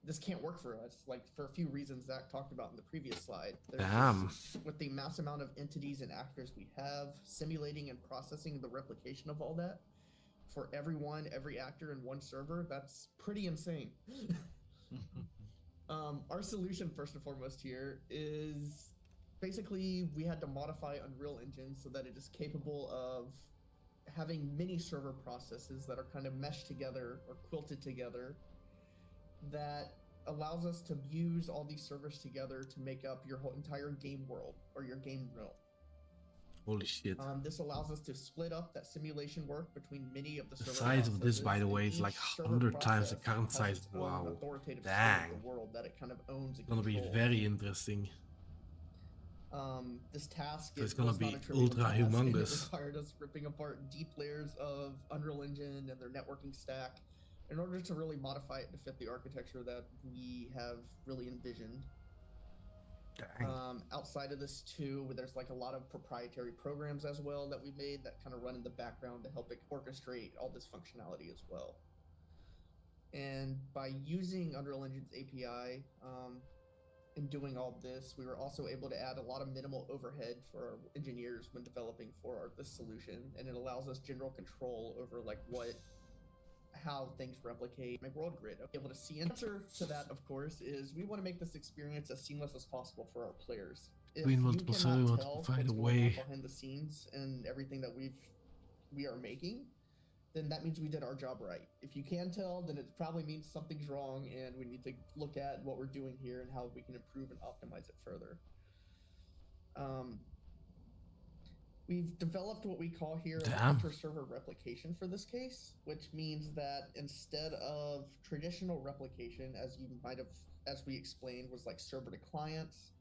this can't work for us, like for a few reasons Zach talked about in the previous slide. Damn. With the mass amount of entities and actors we have, simulating and processing the replication of all that for every actor in one server, that's pretty insane. Our solution, first and foremost here, is basically we had to modify Unreal Engine so that it is capable of having many server processes that are kind of meshed together or quilted together that allows us to use all these servers together to make up your whole entire game world or your game realm. Holy shit. This allows us to split up that simulation work between many of the server size of this, by the way, is like 100 times the current size. Wow. Dang. The world that it kind of owns and gonna be very interesting. This task so it's gonna be ultra humongous. It required us ripping apart deep layers of Unreal Engine and their networking stack in order to really modify it to fit the architecture that we have really envisioned. Outside of this too, there's like a lot of proprietary programs as well that we made that kind of run in the background to help it orchestrate all this functionality as well. And by using Unreal Engine's API, in doing all this, we were also able to add a lot of minimal overhead for our engineers when developing for this solution, and it allows us general control over like how things replicate my world grid. Able to see. Answer to that, of course, is we want to make this experience as seamless as possible for our players. If you cannot tell what's going on behind the scenes and everything that we are making, then that means we did our job right. If you can tell, then it probably means something's wrong and we need to look at what we're doing here and how we can improve and optimize it further. We've developed what we call here an Damn. inter-server replication for this case, which means that instead of traditional replication, as we explained, was like server to clients,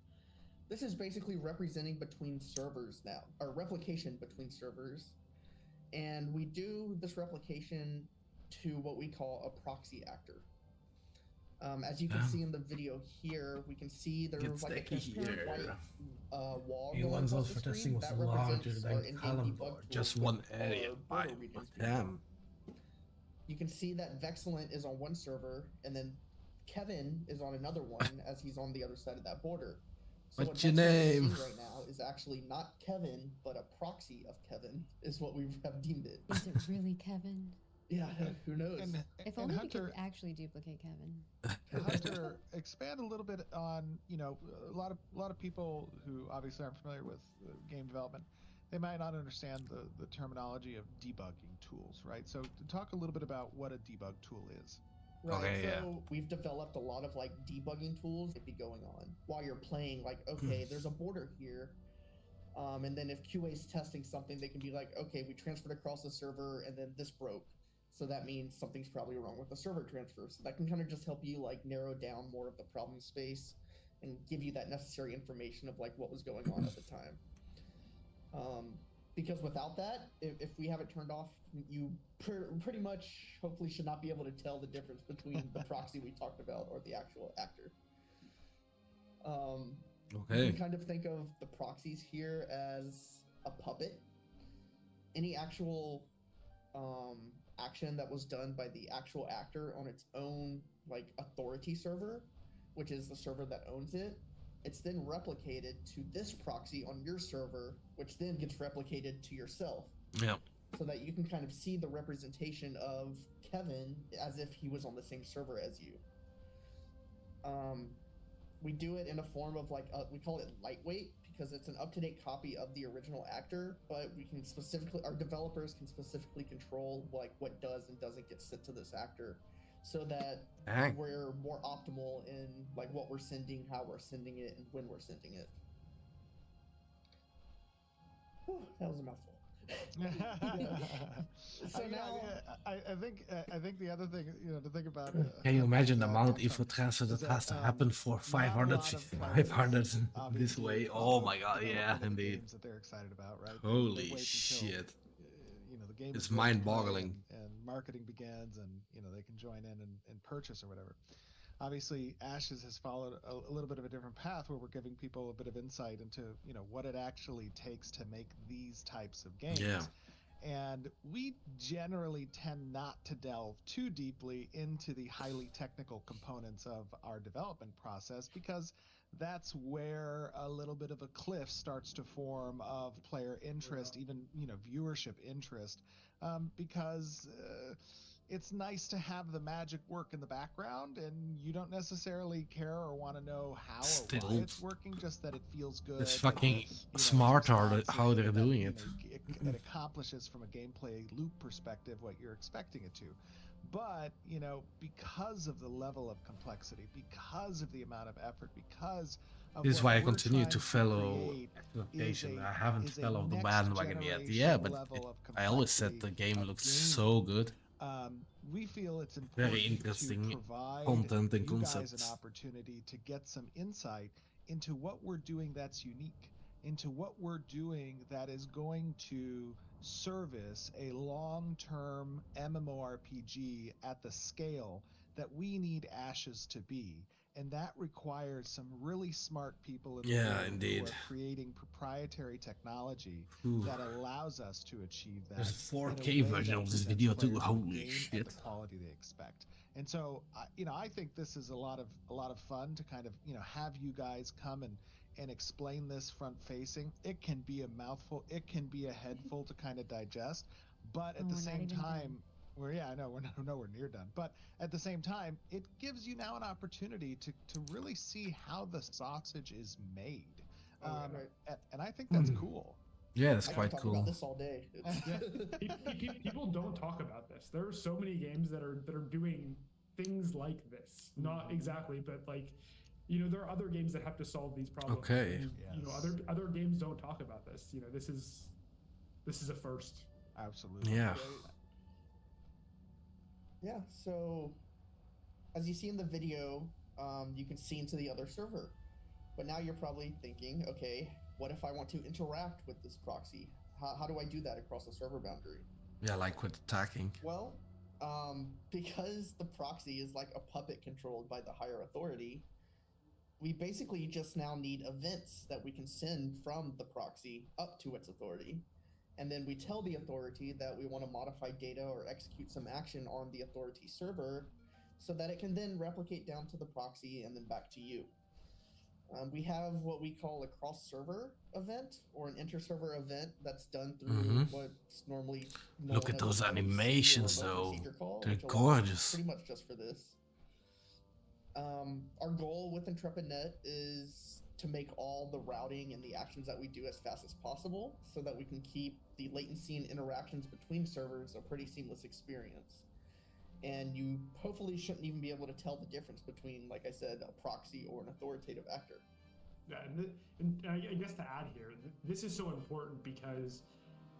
this is basically representing between servers now, or replication between servers. And we do this replication to what we call a proxy actor. As you can see in the video here, we can see there's like a transparent white wall He going wants across us the for testing screen. was That larger represents than our in-game column debug board, tools just with one our area. border regions being Damn. on. You can see that Vexcellent is on one server, and then Kevin is on another one as he's on the other side of that border. So What's your Vexcellent is name? seeing right now is actually not Kevin, but a proxy of Kevin, is what we have deemed it. Is it really Kevin? Yeah, who knows? If only we could actually duplicate Kevin. Hunter, expand a little bit on, you know, a lot of people who obviously aren't familiar with game development, they might not understand the terminology of debugging tools, right? So talk a little bit about what a debug tool is. Right, Okay, so yeah. we've developed a lot of like debugging tools that be going on while you're playing. Like, okay, there's a border here, and then if QA's testing something, they can be like, okay, we transferred across the server, and then this broke, so that means something's probably wrong with the server transfer. So that can kind of just help you like narrow down more of the problem space and give you that necessary information of like what was going on at the time. Because without that, if we have it turned off, you pretty much hopefully should not be able to tell the difference between the proxy we talked about or the actual actor. You can kind of think of the proxies here as a puppet. Any actual action that was done by the actual actor on its own like authority server, which is the server that owns it, it's then replicated to this proxy on your server, which then gets replicated to yourself. Yeah. So that you can kind of see the representation of Kevin as if he was on the same server as you. We do it in a form of like, we call it lightweight because it's an up-to-date copy of the original actor, but we can specifically, our developers can specifically control like what does and doesn't get sent to this actor, so that we're more optimal in like what we're sending, how we're sending it, and when we're sending it. Whew, that was a mouthful. So now, I think the other thing, you know, to think about. Can you imagine the amount of info transfer that has to happen for 500 this way? Oh my god, yeah, indeed. That they're excited about, right? Holy shit! You know, the game it's mind-boggling. And marketing begins, and you know they can join in and purchase or whatever. Obviously, Ashes has followed a little bit of a different path where we're giving people a bit of insight into, you know, what it actually takes to make these types of games. Yeah. And we generally tend not to delve too deeply into the highly technical components of our development process because that's where a little bit of a cliff starts to form of player interest, even, you know, viewership interest, because it's nice to have the magic work in the background, and you don't necessarily care or want to know how or why it's working, just that it feels good. It's fucking smart how they're doing it. It accomplishes from a gameplay loop perspective what you're expecting it to. But, you know, because of the level of complexity, because of the amount of effort, because of this is why I continue to follow Activation. I haven't followed the bandwagon yet. Yeah, but I always said the game looks so good. We feel it's important very interesting to provide content and you concepts. guys an opportunity to get some insight into what we're doing that's unique, into what we're doing that is going to service a long-term MMORPG at the scale that we need Ashes to be. And that requires some really smart people in the world who are creating proprietary technology that allows us to achieve that. There's a 4K version of this video too. Holy shit! The quality they expect. And so, you know, I think this is a lot of fun to kind of, you know, have you guys come and explain this front facing. It can be a mouthful. It can be a head full to kind of digest. But at the same time, I know we're nowhere near done. But at the same time, it gives you now an opportunity to really see how the sausage is made. And I think that's cool. Yeah, that's quite cool. I can talk about this all day. People don't talk about this. There are so many games that are doing things like this. Not exactly, but like, you know, there are other games that have to solve these problems. Okay. And, you know, other games don't talk about this. You know, this is this is a first. Absolutely. Yeah. Yeah, so as you see in the video, you can see into the other server. But now you're probably thinking, okay, what if I want to interact with this proxy? How do I do that across the server boundary? Yeah, like with attacking. Well, because the proxy is like a puppet controlled by the higher authority, we basically just now need events that we can send from the proxy up to its authority. And then we tell the authority that we want to modify data or execute some action on the authority server so that it can then replicate down to the proxy and then back to you. We have what we call a cross-server event or an inter-server event that's done through what's normally known Look at as those a animations, remote though. procedure call, They're which allows gorgeous. pretty much just for this. Our goal with IntrepidNet is to make all the routing and the actions that we do as fast as possible so that we can keep the latency and interactions between servers a pretty seamless experience. And you hopefully shouldn't even be able to tell the difference between, like I said, a proxy or an authoritative actor. Yeah, and I guess to add here, this is so important because,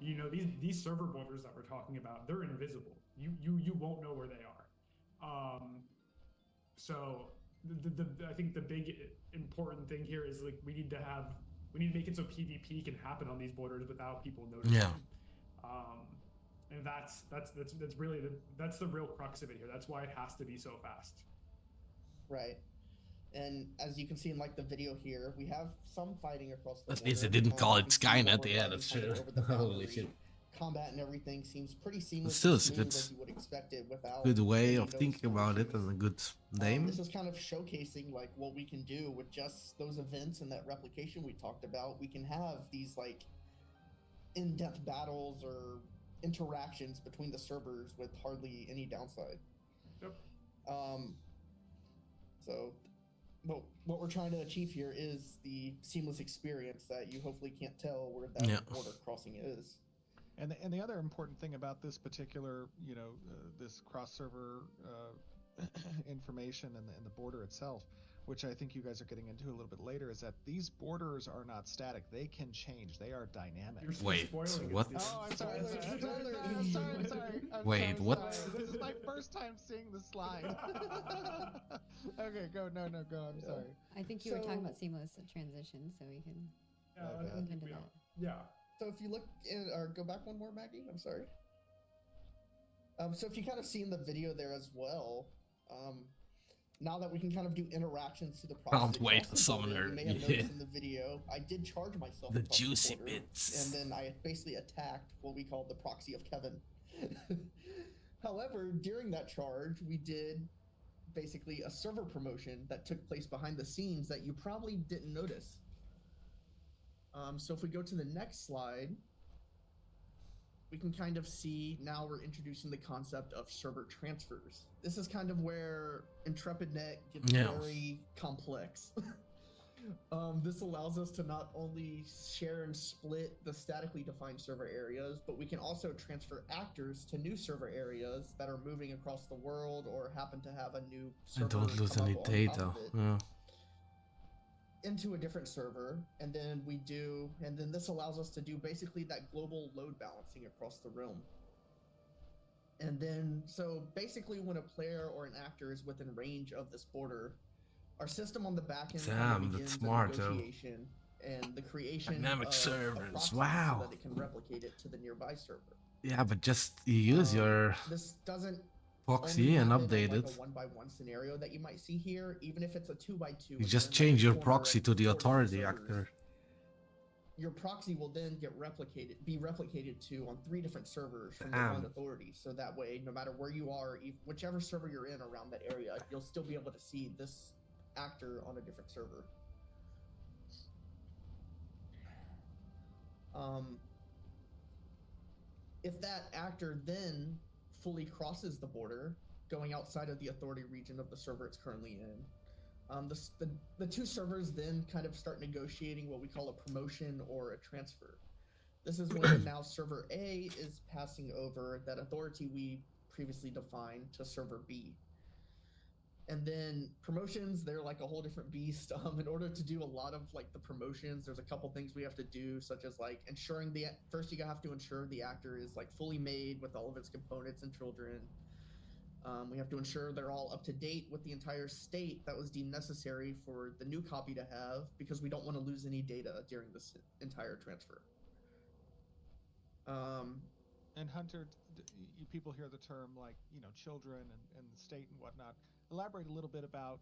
you know, these server borders that we're talking about, they're invisible. You won't know where they are. So I think the big important thing here is like we need to make it so PvP can happen on these borders without people noticing. Yeah. And that's really that's the real crux of it here. That's why it has to be so fast. Right. And as you can see in like the video here, we have some fighting across the At least they border. didn't call it You can see that Skynet. we're Yeah, fighting that's kind of true. over the Holy boundary. shit. Combat and everything seems pretty seamless Still, and it's a smooth good- as you would expect it without Good way any of thinking noticeable about it issues. and a good name. This is kind of showcasing like what we can do with just those events and that replication we talked about. We can have these like in-depth battles or interactions between the servers with hardly any downside. Yep. So what we're trying to achieve here is the seamless experience that you hopefully can't tell where that border crossing is. And the other important thing about this particular, this cross-server information and the border itself, which I think you guys are getting into a little bit later, is that these borders are not static. They can change. They are dynamic. Wait, what? Oh, I'm sorry. Sorry. Wait, what? Sorry. This is my first time seeing the slide. Okay, go. No, go. I'm sorry. I think you were talking about seamless transition, so we can move into that. Yeah. So if you look or go back one more, Maggie, I'm sorry. So if you kind of see in the video there as well, now that we can kind of do interactions to the process. Can't wait for Summoner. You may have noticed in the video, I did charge myself The across juicy border, bits. and then I basically attacked what we call the proxy of Kevin. However, during that charge, we did basically a server promotion that took place behind the scenes that you probably didn't notice. So if we go to the next slide, we can kind of see now we're introducing the concept of server transfers. This is kind of where IntrepidNet gets very complex. This allows us to not only share and split the statically defined server areas, but we can also transfer actors to new server areas that are moving across the world or happen to have a new server. I don't lose come any up on top data. of it. Yeah. Into a different server, and then this allows us to do basically that global load balancing across the realm. And then, so basically when a player or an actor is within range of this border, our system on the back end Damn, that's begins a smart, though. negotiation and the creation Dynamic of servers, a proxy wow. so that it can replicate it to the nearby server. Yeah, but just you use your This doesn't proxy and only update happen in, it. like a 1x1 scenario that you might see here, even if it's a 2x2. You and just you're in, like, change your a corner proxy of to the 4 different authority servers. actor. Your proxy will then be replicated to on 3 different servers from the Damn. one authority. So that way, no matter where you are, whichever server you're in around that area, you'll still be able to see this actor on a different server. If that actor then fully crosses the border, going outside of the authority region of the server it's currently in, the 2 servers then kind of start negotiating what we call a promotion or a transfer. This is when now server A is passing over that authority we previously defined to server B. And then promotions, they're like a whole different beast. In order to do a lot of like the promotions, there's a couple things we have to do, such as like ensuring first you have to ensure the actor is like fully made with all of its components and children. We have to ensure they're all up to date with the entire state that was deemed necessary for the new copy to have, because we don't want to lose any data during this entire transfer. And Hunter, people hear the term like, children and the state and whatnot. Elaborate a little bit about,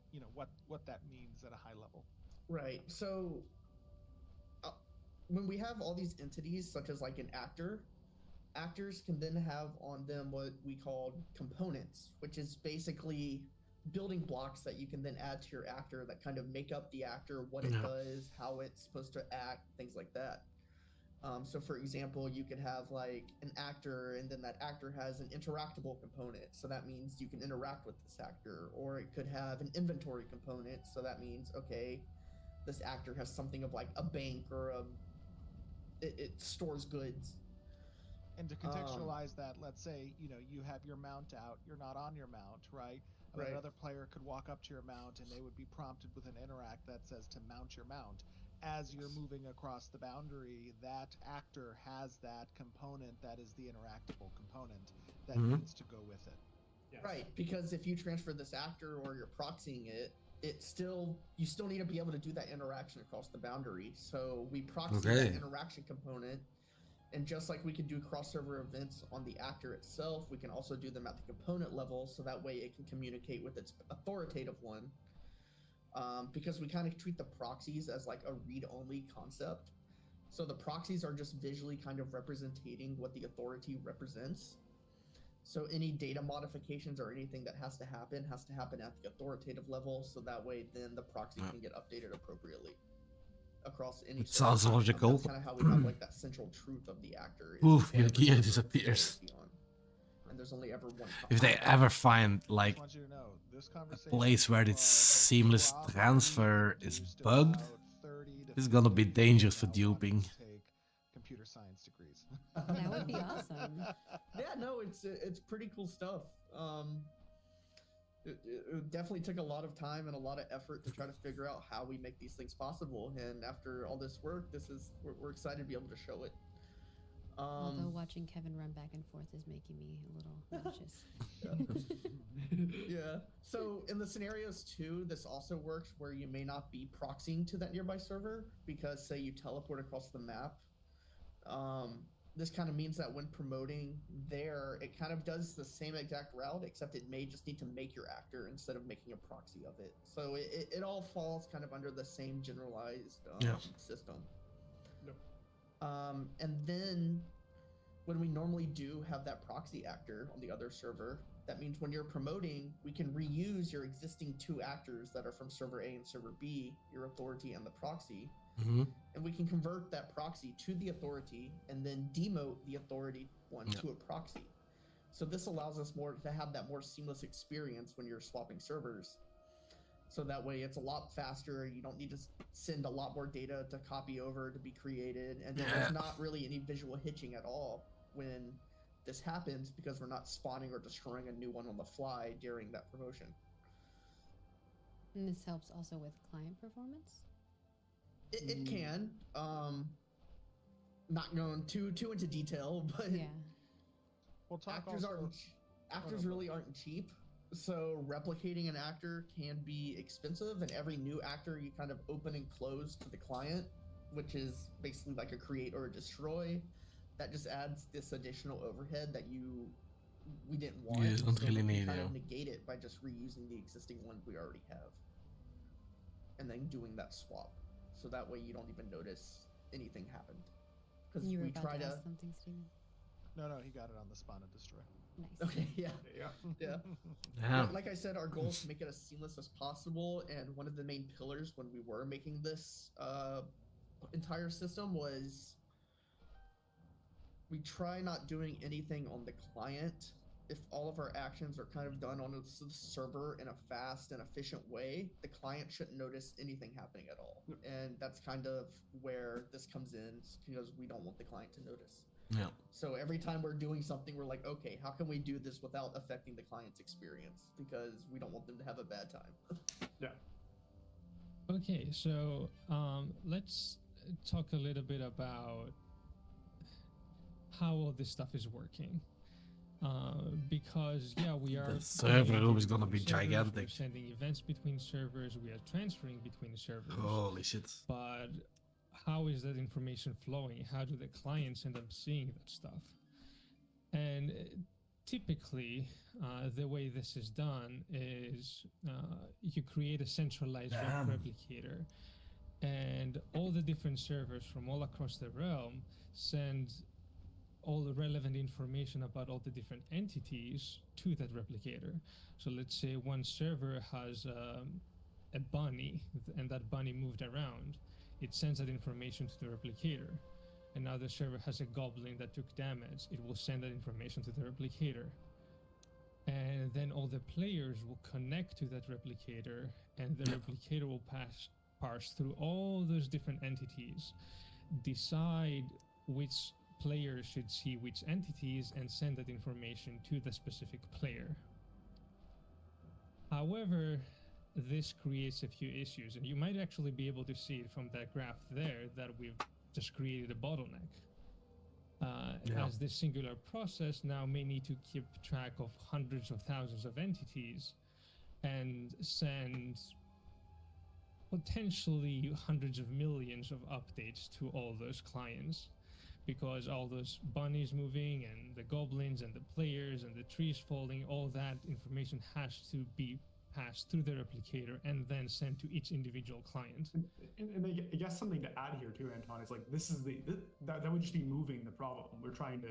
what that means at a high level. Right. So when we have all these entities, such as like an actor, actors can then have on them what we call components, which is basically building blocks that you can then add to your actor that kind of make up the actor, what it does, how it's supposed to act, things like that. So for example, you could have like an actor, and then that actor has an interactable component. So that means you can interact with this actor. Or it could have an inventory component. So that means, okay, this actor has something of like a bank, or it stores goods. And to contextualize that, let's say, you have your mount out, you're not on your mount, right? But another player could walk up to your mount and they would be prompted with an interact that says to mount your mount. As you're moving across the boundary, that actor has that component that is the interactable component that needs to go with it. Yes. Right, because if you transfer this actor or you're proxying it, you still need to be able to do that interaction across the boundary. So we proxy that interaction component, and just like we can do cross-server events on the actor itself, we can also do them at the component level, so that way it can communicate with its authoritative one. Because we kind of treat the proxies as like a read-only concept. So the proxies are just visually kind of representing what the authority represents. So any data modifications or anything that has to happen at the authoritative level, so that way then the proxy can get updated appropriately across any. It sounds logical. That's kind of how we have like that central truth of the actor. Oof, your gear disappears. And there's only ever one. If they ever find like a place where this seamless transfer is bugged, it's gonna be dangerous for duping. Computer science degrees. That would be awesome. Yeah, no, it's pretty cool stuff. It definitely took a lot of time and a lot of effort to try to figure out how we make these things possible. And after all this work, we're excited to be able to show it. Although watching Kevin run back and forth is making me a little nauseous. Yeah. So in the scenarios too, this also works where you may not be proxying to that nearby server, because say you teleport across the map. This kind of means that when promoting there, it kind of does the same exact route, except it may just need to make your actor instead of making a proxy of it. So it all falls kind of under the same generalized system. Yep. And then when we normally do have that proxy actor on the other server, that means when you're promoting, we can reuse your existing two actors that are from server A and server B, your authority and the proxy. And we can convert that proxy to the authority and then demote the authority one to a proxy. So this allows us to have that more seamless experience when you're swapping servers. So that way it's a lot faster. You don't need to send a lot more data to copy over to be created. And then there's not really any visual hitching at all when this happens, because we're not spawning or destroying a new one on the fly during that promotion. And this helps also with client performance? It can. Not going too into detail, but we'll talk actors really aren't cheap. So replicating an actor can be expensive, and every new actor you kind of open and close to the client, which is basically like a create or a destroy. That just adds this additional overhead that we didn't want. You don't really need kind of negate it by just reusing the existing ones we already have, and then doing that swap. So that way you don't even notice anything happened. Because you were about to ask something, Steven? No, he got it on the spawn and destroy. Nice. Okay, yeah. Like I said, our goal is to make it as seamless as possible, and one of the main pillars when we were making this entire system was we try not doing anything on the client. If all of our actions are kind of done on the server in a fast and efficient way, the client shouldn't notice anything happening at all. And that's kind of where this comes in, because we don't want the client to notice. Yeah. So every time we're doing something, we're like, okay, how can we do this without affecting the client's experience? Because we don't want them to have a bad time. Yeah. Okay, so let's talk a little bit about how all this stuff is working. Because yeah, we are The server room is gonna be servers, gigantic. We're sending events between servers. We are transferring between servers. Holy shit! But how is that information flowing? How do the clients end up seeing that stuff? And typically, the way this is done is you create a centralized web replicator, and all the different servers from all across the realm send all the relevant information about all the different entities to that replicator. So let's say one server has a bunny, and that bunny moved around. It sends that information to the replicator. Another server has a goblin that took damage. It will send that information to the replicator. And then all the players will connect to that replicator, and the replicator will parse through all those different entities, decide which players should see which entities, and send that information to the specific player. However, this creates a few issues, and you might actually be able to see it from that graph there that we've just created a bottleneck. As this singular process now may need to keep track of hundreds of thousands of entities and send potentially hundreds of millions of updates to all those clients, because all those bunnies moving and the goblins and the players and the trees falling, all that information has to be passed through the replicator and then sent to each individual client. And I guess something to add here too, Anton, is like that would just be moving the problem. We're trying to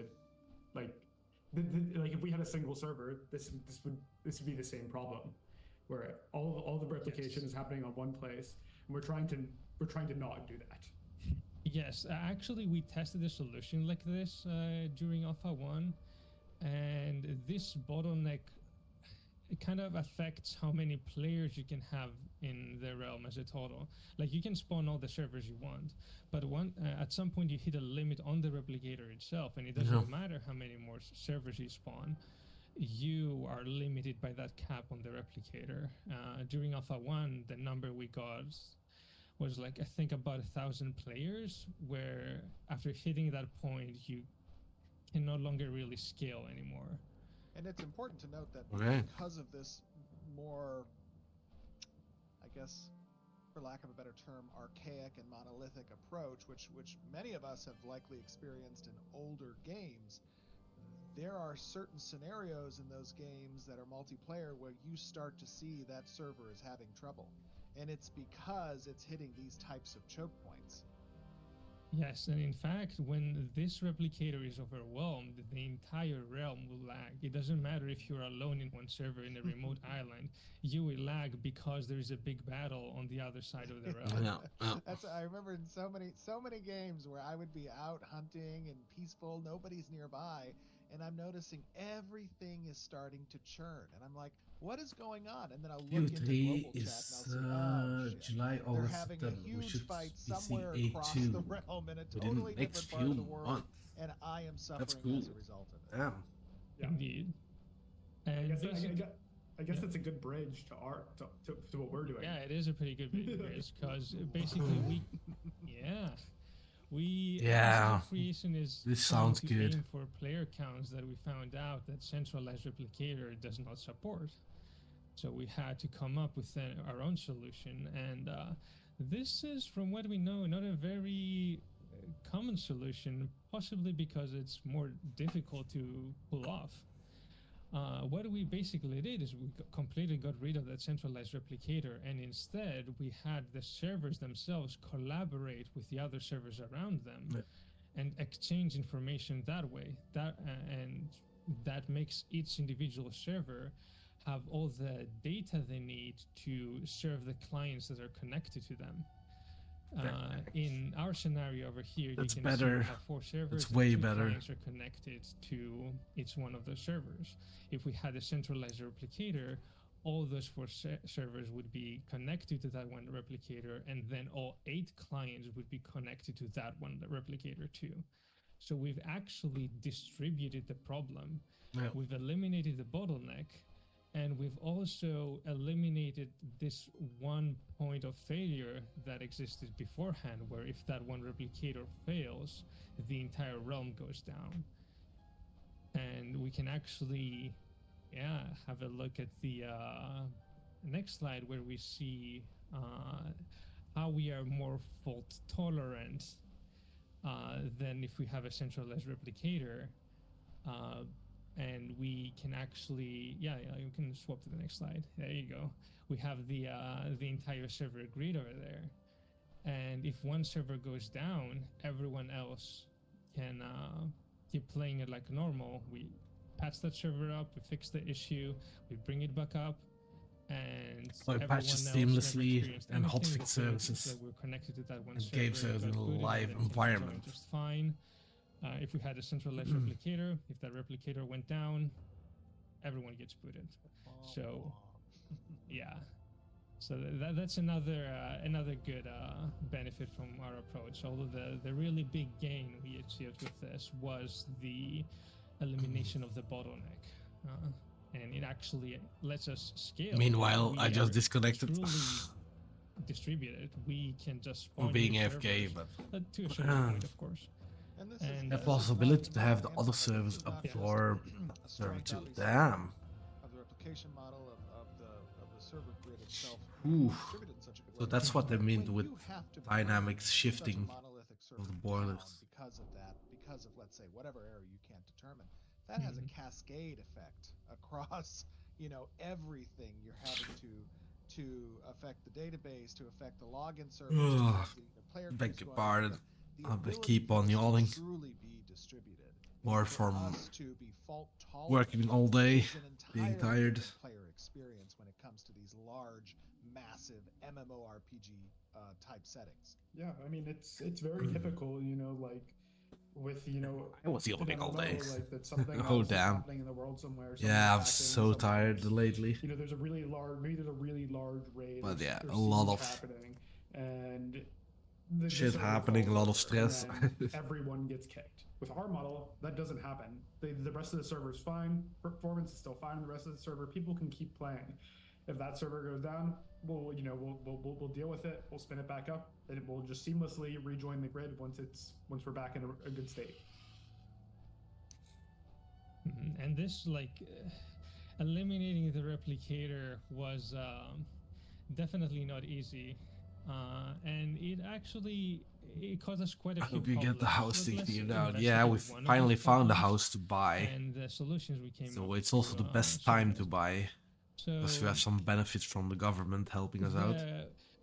like if we had a single server, this would be the same problem, where all the replication is happening on one place, and we're trying to not do that. Yes, actually, we tested a solution like this during Alpha 1, and this bottleneck, it kind of affects how many players you can have in the realm as a total. Like, you can spawn all the servers you want, but at some point you hit a limit on the replicator itself, and it doesn't matter how many more servers you spawn. You are limited by that cap on the replicator. During Alpha 1, the number we got was like, I think, about 1,000 players, where after hitting that point, you can no longer really scale anymore. And it's important to note that because of this more, I guess, for lack of a better term, archaic and monolithic approach, which many of us have likely experienced in older games, there are certain scenarios in those games that are multiplayer where you start to see that server is having trouble. And it's because it's hitting these types of choke points. Yes, and in fact, when this replicator is overwhelmed, the entire realm will lag. It doesn't matter if you're alone in one server in a remote island, you will lag because there is a big battle on the other side of the realm. I remember in so many games where I would be out hunting and peaceful, nobody's nearby, and I'm noticing everything is starting to churn, and I'm like, what is going on? And then I'll look into global chat and I'll see, July, they're August, having September. a huge fight We somewhere see across A2 the realm in a within totally the next different part of the few world, months. and I am suffering cool. as a result of it. Yeah. Indeed. I And guess that's a good bridge to what we're doing. Yeah, it is a pretty good bridge, because basically creation is this sounds to good. aim for player counts that we found out that centralized replicator does not support. So we had to come up with our own solution, and this is, from what we know, not a very common solution, possibly because it's more difficult to pull off. What we basically did is we completely got rid of that centralized replicator, and instead we had the servers themselves collaborate with the other servers around them and exchange information that way. And that makes each individual server have all the data they need to serve the clients that are connected to them. In our scenario over here, That's you can see we have 4 servers. It's way and 2 better. clients are connected to each one of those servers. If we had a centralized replicator, all those 4 servers would be connected to that one replicator, and then all 8 clients would be connected to that one replicator too. So we've actually distributed the problem. Yeah. We've eliminated the bottleneck, and we've also eliminated this one point of failure that existed beforehand, where if that one replicator fails, the entire realm goes down. And we can actually, have a look at the next slide where we see how we are more fault tolerant than if we have a centralized replicator. And we can actually, you can swap to the next slide. There you go. We have the entire server grid over there. And if one server goes down, everyone else can keep playing it like normal. We patch that server up, we fix the issue, we bring it back up, and So it patches seamlessly and hotfix services so we're connected to that one and server, game servers in a got booted, live and everything's environment. going just fine. If we had a centralized replicator, if that replicator went down, everyone gets booted. So, yeah. So that's another good benefit from our approach. Although the really big gain we achieved with this was the elimination of the bottleneck, and it actually lets us scale. Meanwhile, I just disconnected. Truly distributed. We can just We're spawn being new AFK, servers, but to a certain point, of course. And this And the is possibility not to have the against other that, servers it's not just absorb a server strength, 2. obviously, Damn. of the replication model of the server grid itself Oof. distributed in such a good So way. that's what they mean When with you have to dynamics burn shifting such a monolithic of server the down borders. because of that, because of, let's say, whatever error you can't determine, that has a cascade effect across, everything you're having to affect the database, to affect the login service, to Ugh. have the player Beg queues your going, pardon. the I'll ability keep for on this to yawning. truly be distributed, More for from us to be fault tolerant working all day, is an being entirely tired. different player experience when it comes to these large, massive MMORPG type settings. Yeah, I mean it's very typical, like with I was an yawning all MMO, day. like that something Oh, else is damn. happening in the world somewhere. Yeah, I'm someone's so hacking, tired someone's- lately. there's a really large raid. But yeah, there's a lot siege of happening, and shit server happening, a falls lot of over, stress. and then everyone gets kicked. With our model, that doesn't happen. The rest of the server is fine. Performance is still fine in the rest of the server. People can keep playing. If that server goes down, we'll deal with it. We'll spin it back up, and it will just seamlessly rejoin the grid once we're back in a good state. And this, eliminating the replicator was definitely not easy, and it caused us quite a I few hope you get the problems. house But let's figured out. investigate Yeah, we one of finally these found a problems house to buy. and the solutions we came So up it's also to, the best time to suggest. buy. Because we So have some benefits from the government helping us out.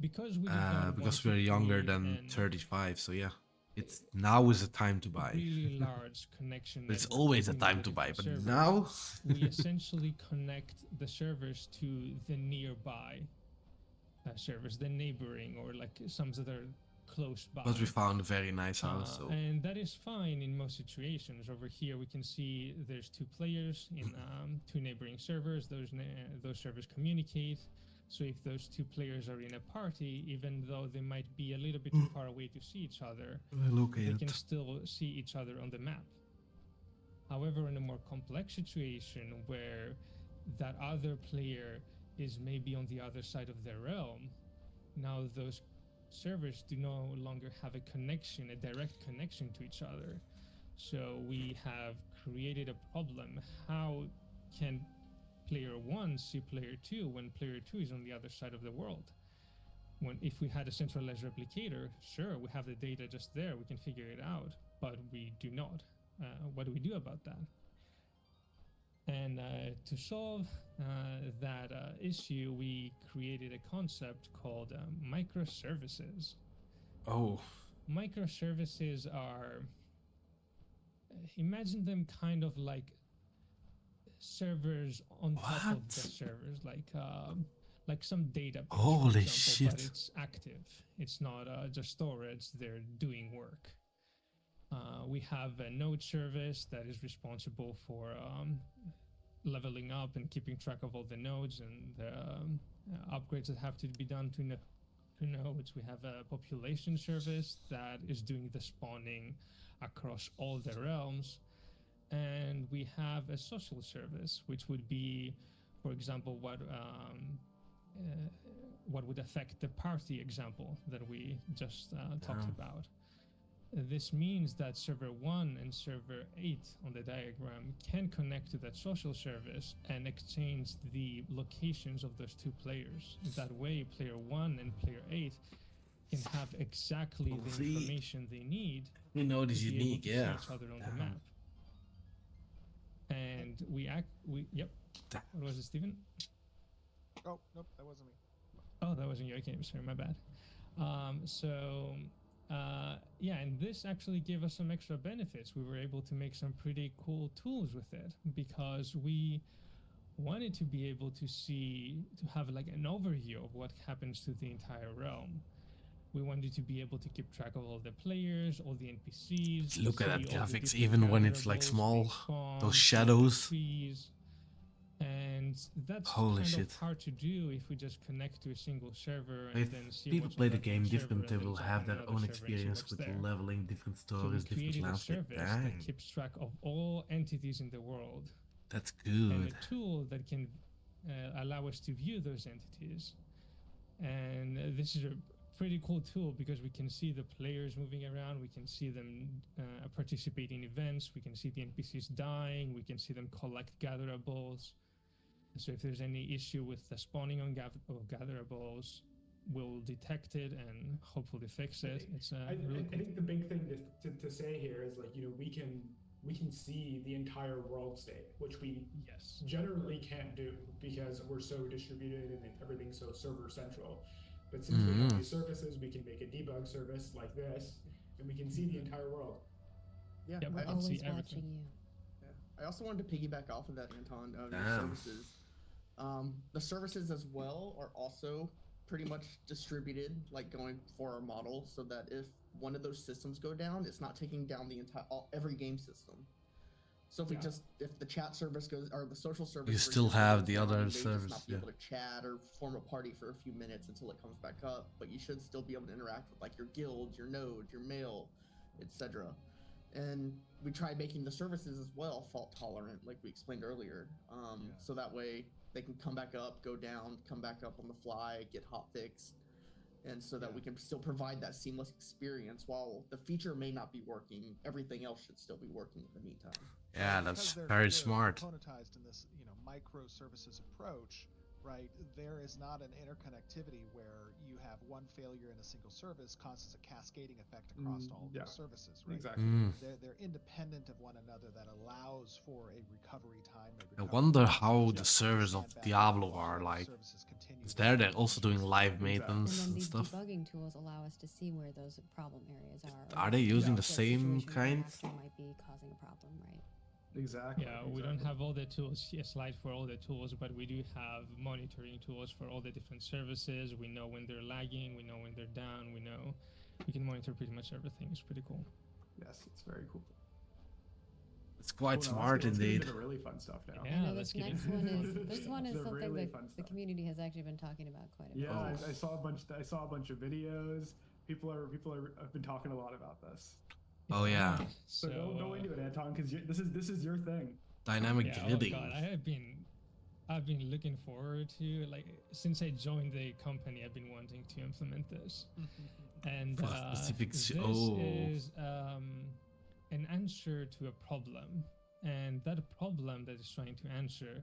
because we did not want Because to we're younger create than an 35, so yeah. It's now is the time to buy. really large connection But it's network always a between time the to buy, different but servers. now We essentially connect the servers to the nearby servers, the neighboring or some that are close by. but we found a very nice house, so And that is fine in most situations. Over here, we can see there's two players in two neighboring servers. Those servers communicate. So if those two players are in a party, even though they might be a little bit too far away to see each other, they located. can still see each other on the map. However, in a more complex situation where that other player is maybe on the other side of their realm, now those servers do no longer have a connection, a direct connection to each other. So we have created a problem. How can player 1 see player 2 when player 2 is on the other side of the world? If we had a centralized replicator, sure, we have the data just there, we can figure it out, but we do not. What do we do about that? And to solve that issue, we created a concept called microservices. Oh. Microservices are, imagine them kind of like servers on top of the servers, like some database. Holy for example, shit. But it's active. It's not just storage. They're doing work. We have a node service that is responsible for leveling up and keeping track of all the nodes and the upgrades that have to be done to to nodes. We have a population service that is doing the spawning across all the realms. And we have a social service, which would be, for example, what would affect the party example that we just talked about. This means that server 1 and server 8 on the diagram can connect to that social service and exchange the locations of those two players. That way, player 1 and player 8 can have exactly the information they need We know it is to be unique, able to yeah. see each other on the map. And yep. What was it, Steven? Oh, nope, that wasn't me. Oh, that wasn't you. Okay, sorry, my bad. Yeah, and this actually gave us some extra benefits. We were able to make some pretty cool tools with it because we wanted to be able to have like an overview of what happens to the entire realm. We wanted to be able to keep track of all the players, all the NPCs. Look at that see all the graphics, different even when it's like gatherables small, being spawned, those see the shadows. trees. And that's Holy kind shit. of hard to do if we just connect to a single server and If then see people what's play on the that game one server different, they and then will jump have on their another own server and see experience what's with there. leveling, different So we stories, different created a landscape. service Dang, that keeps track of all entities in the world that's and good. a tool that can allow us to view those entities. And this is a pretty cool tool because we can see the players moving around, we can see them participate in events, we can see the NPCs dying, we can see them collect gatherables. So if there's any issue with the spawning of gatherables, we'll detect it and hopefully fix it. It's I think the big thing to say here is like, you know, we can see the entire world state, which we generally can't do because we're so distributed and everything's so server central. But since we have these services, we can make a debug service like this, and we can see the entire world. Yeah, Yep, I can see Always everything. watching you. I also wanted to piggyback off of that, Anton, of your Damn. services. The services as well are also pretty much distributed, like going for our model, so that if one of those systems go down, it's not taking down the every game system. So if the chat service goes, or the social service, You for still example, have goes the down, other you may just service, not be yeah. able to chat or form a party for a few minutes until it comes back up, but you should still be able to interact with like your guild, your node, your mail, etc. And we tried making the services as well fault tolerant, like we explained earlier, so that way they can come back up, go down, come back up on the fly, get hot fixed, and so that we can still provide that seamless experience. While the feature may not be working, everything else should still be working in the meantime. Yeah, that's very smart. Componentized in this, microservices approach, right? There is not an interconnectivity where you have one failure in a single service causes a cascading effect across all of the services, right? Exactly. They're independent of one another. That allows for a recovery time. I wonder how the servers of Diablo are like. Is they're also doing live maintenance And then and these stuff. debugging tools allow us to see where those problem areas are. Are they using the what same situation kind? Actually might be causing a problem, right? Exactly. Yeah, we don't have all the tools, a slide for all the tools, but we do have monitoring tools for all the different services. We know when they're lagging, we know when they're down, we can monitor pretty much everything. It's pretty cool. Yes, it's very cool. It's quite Cool, now smart let's get indeed. into the really fun stuff now. Yeah, I know let's this get next into one it. is something The that really fun the stuff. community has actually been talking about quite a bit. Yeah, I saw a bunch of videos. People have been talking a lot about this. Oh yeah, So go into it, Anton, because this is your thing. dynamic gridding. Oh God, I've been looking forward to, like, since I joined the company, I've been wanting to implement this. And specifics. this is an answer to a problem, and that problem that it's trying to answer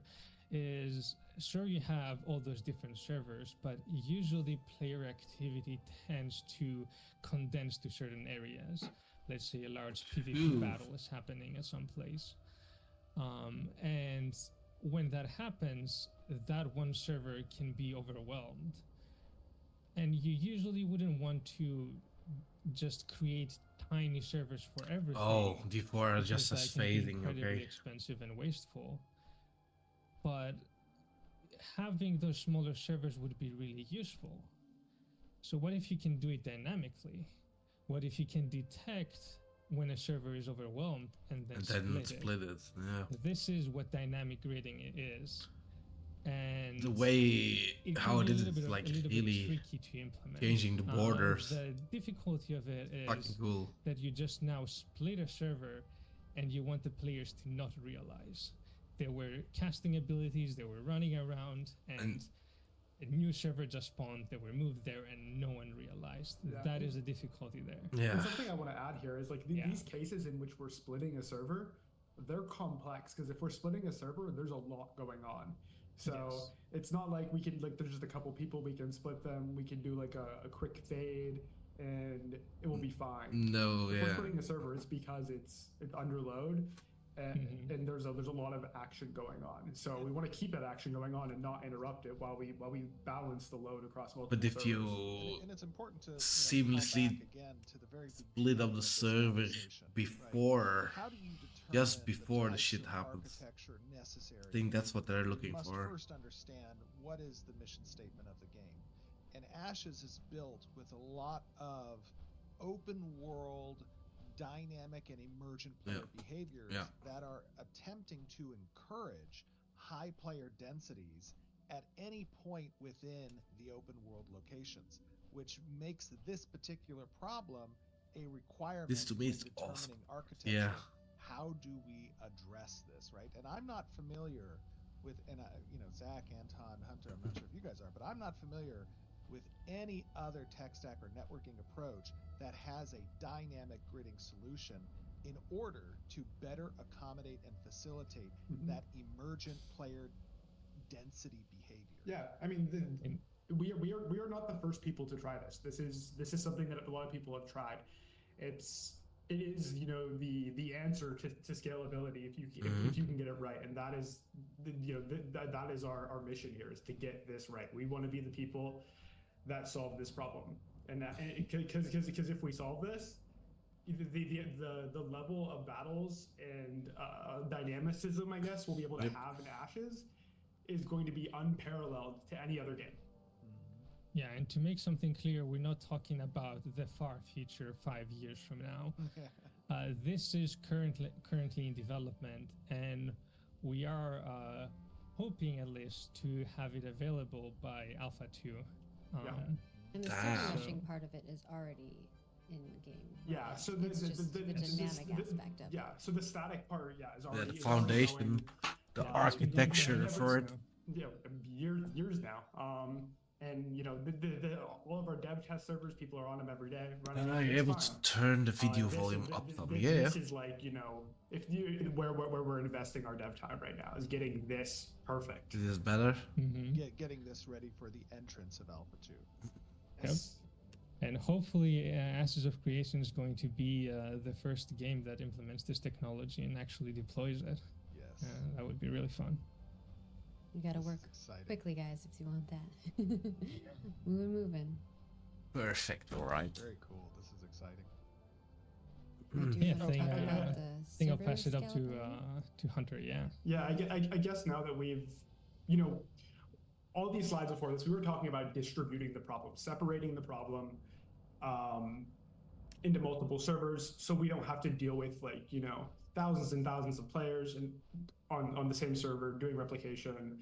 is, sure, you have all those different servers, but usually player activity tends to condense to certain areas. Let's say a large PvP battle is happening at some place, and when that happens, that one server can be overwhelmed, and you usually wouldn't want to just create tiny servers for everything. Oh, D4 is just because as that can be phasing, incredibly okay. expensive and wasteful. But having those smaller servers would be really useful. So what if you can do it dynamically? What if you can detect when a server is overwhelmed and then split it? Yeah. This is what dynamic gridding is. and the way it how can it be is a is like little bit really tricky to implement. changing the borders. The difficulty of it Fucking is cool. that you just now split a server, and you want the players to not realize there were casting abilities, they were running around, and a new server just spawned, they were moved there, and no one realized. Yeah. That is a difficulty there. Yeah. And something I want to add here is like these cases in which we're splitting a server, they're complex because if we're splitting a server, there's a lot going on. So it's not like we can like there's just a couple people we can split them. We can do like a quick fade and it will be fine. No, if yeah. we're splitting a server, it's because it's under load. And there's a lot of action going on, so we want to keep that action going on and not interrupt it while we balance the load across multiple. But if servers. you and it's important to seamlessly split up the server before, just before the shit happens, I think that's what they're looking must for. first understand what is the mission statement of the game, and Ashes is built with a lot of open world, dynamic and emergent player behaviors that are attempting to encourage high player densities at any point within the open world locations, which makes this particular problem a requirement This to me is determining awesome. architecture. Yeah. How do we address this, right? And I'm not familiar with, and Zach, Anton, Hunter, I'm not sure if you guys are, but I'm not familiar with any other tech stack or networking approach that has a dynamic gridding solution in order to better accommodate and facilitate that emergent player density behavior. Yeah, I mean, we are not the first people to try this. This is something that a lot of people have tried. It is the answer to scalability if you can get it right, and that is that is our mission here, is to get this right. We want to be the people that solve this problem, and because if we solve this, the level of battles and dynamicism, I guess, we'll be able to have in Ashes is going to be unparalleled to any other game. Yeah, and to make something clear, we're not talking about the far future 5 years from now. This is currently in development, and we are hoping at least to have it available by Alpha 2. And the server meshing part of it is already in game. Yeah, so the dynamic aspect of it. Yeah, so the static part, is already the foundation, the architecture for it. Yeah, years now. And all of our dev test servers, people are on them every day. And are you able to turn the video volume up some? This is like where we're investing our dev time right now, is getting this perfect. Is this better? Getting this ready for the entrance of Alpha 2. Yes. And hopefully Ashes of Creation is going to be the first game that implements this technology and actually deploys it. Yes. That would be really fun. You gotta work quickly, guys, if you want that. moving. Perfect, alright. Very cool. This is exciting. I think I'll pass it up to Hunter, Yeah, I guess now that we've, all these slides before this, we were talking about distributing the problem, separating the problem into multiple servers, so we don't have to deal with thousands and thousands of players and on the same server doing replication.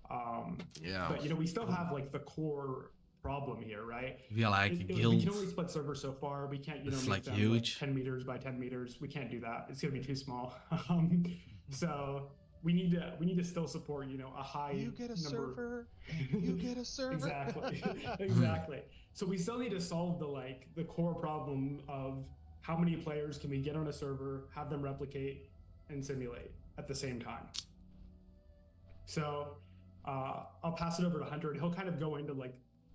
But we still have the core problem here, right? Yeah, like a guild. We can only split servers so far. We can't make them huge. 10 meters by 10 meters. We can't do that. It's gonna be too small. So we need to still support a high you get a number. Server. You get a server. Exactly. So we still need to solve the core problem of how many players can we get on a server, have them replicate and simulate at the same time. So I'll pass it over to Hunter, and he'll kind of go into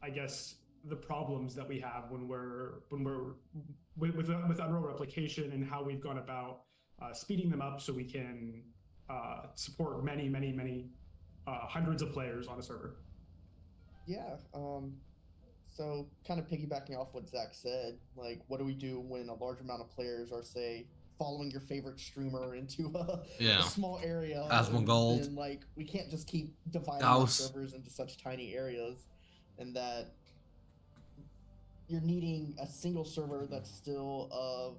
I guess the problems that we have when we're with Unreal replication, and how we've gone about speeding them up so we can support many hundreds of players on a server. Yeah. So kind of piggybacking off what Zach said, what do we do when a large amount of players are, say, following your favorite streamer into a small area? Asmongold. And we can't just keep dividing our servers into such tiny areas, and that you're needing a single server that's still of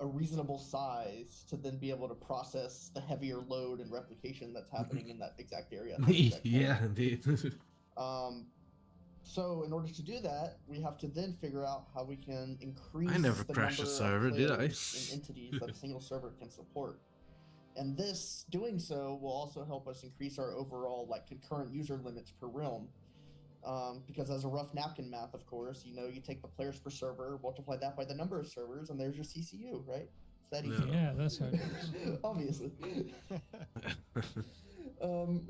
a reasonable size to then be able to process the heavier load and replication that's happening in that exact area. At that exact Yeah, point. indeed. So in order to do that, we have to then figure out how we can increase I never the crashed a number server, of did I? players and entities that a single server can support. And this doing so will also help us increase our overall like concurrent user limits per realm. Because as a rough napkin math, of course, you know, you take the players per server, multiply that by the number of servers, and there's your CCU, right? It's that easy. Yeah, that's how it goes. Obviously.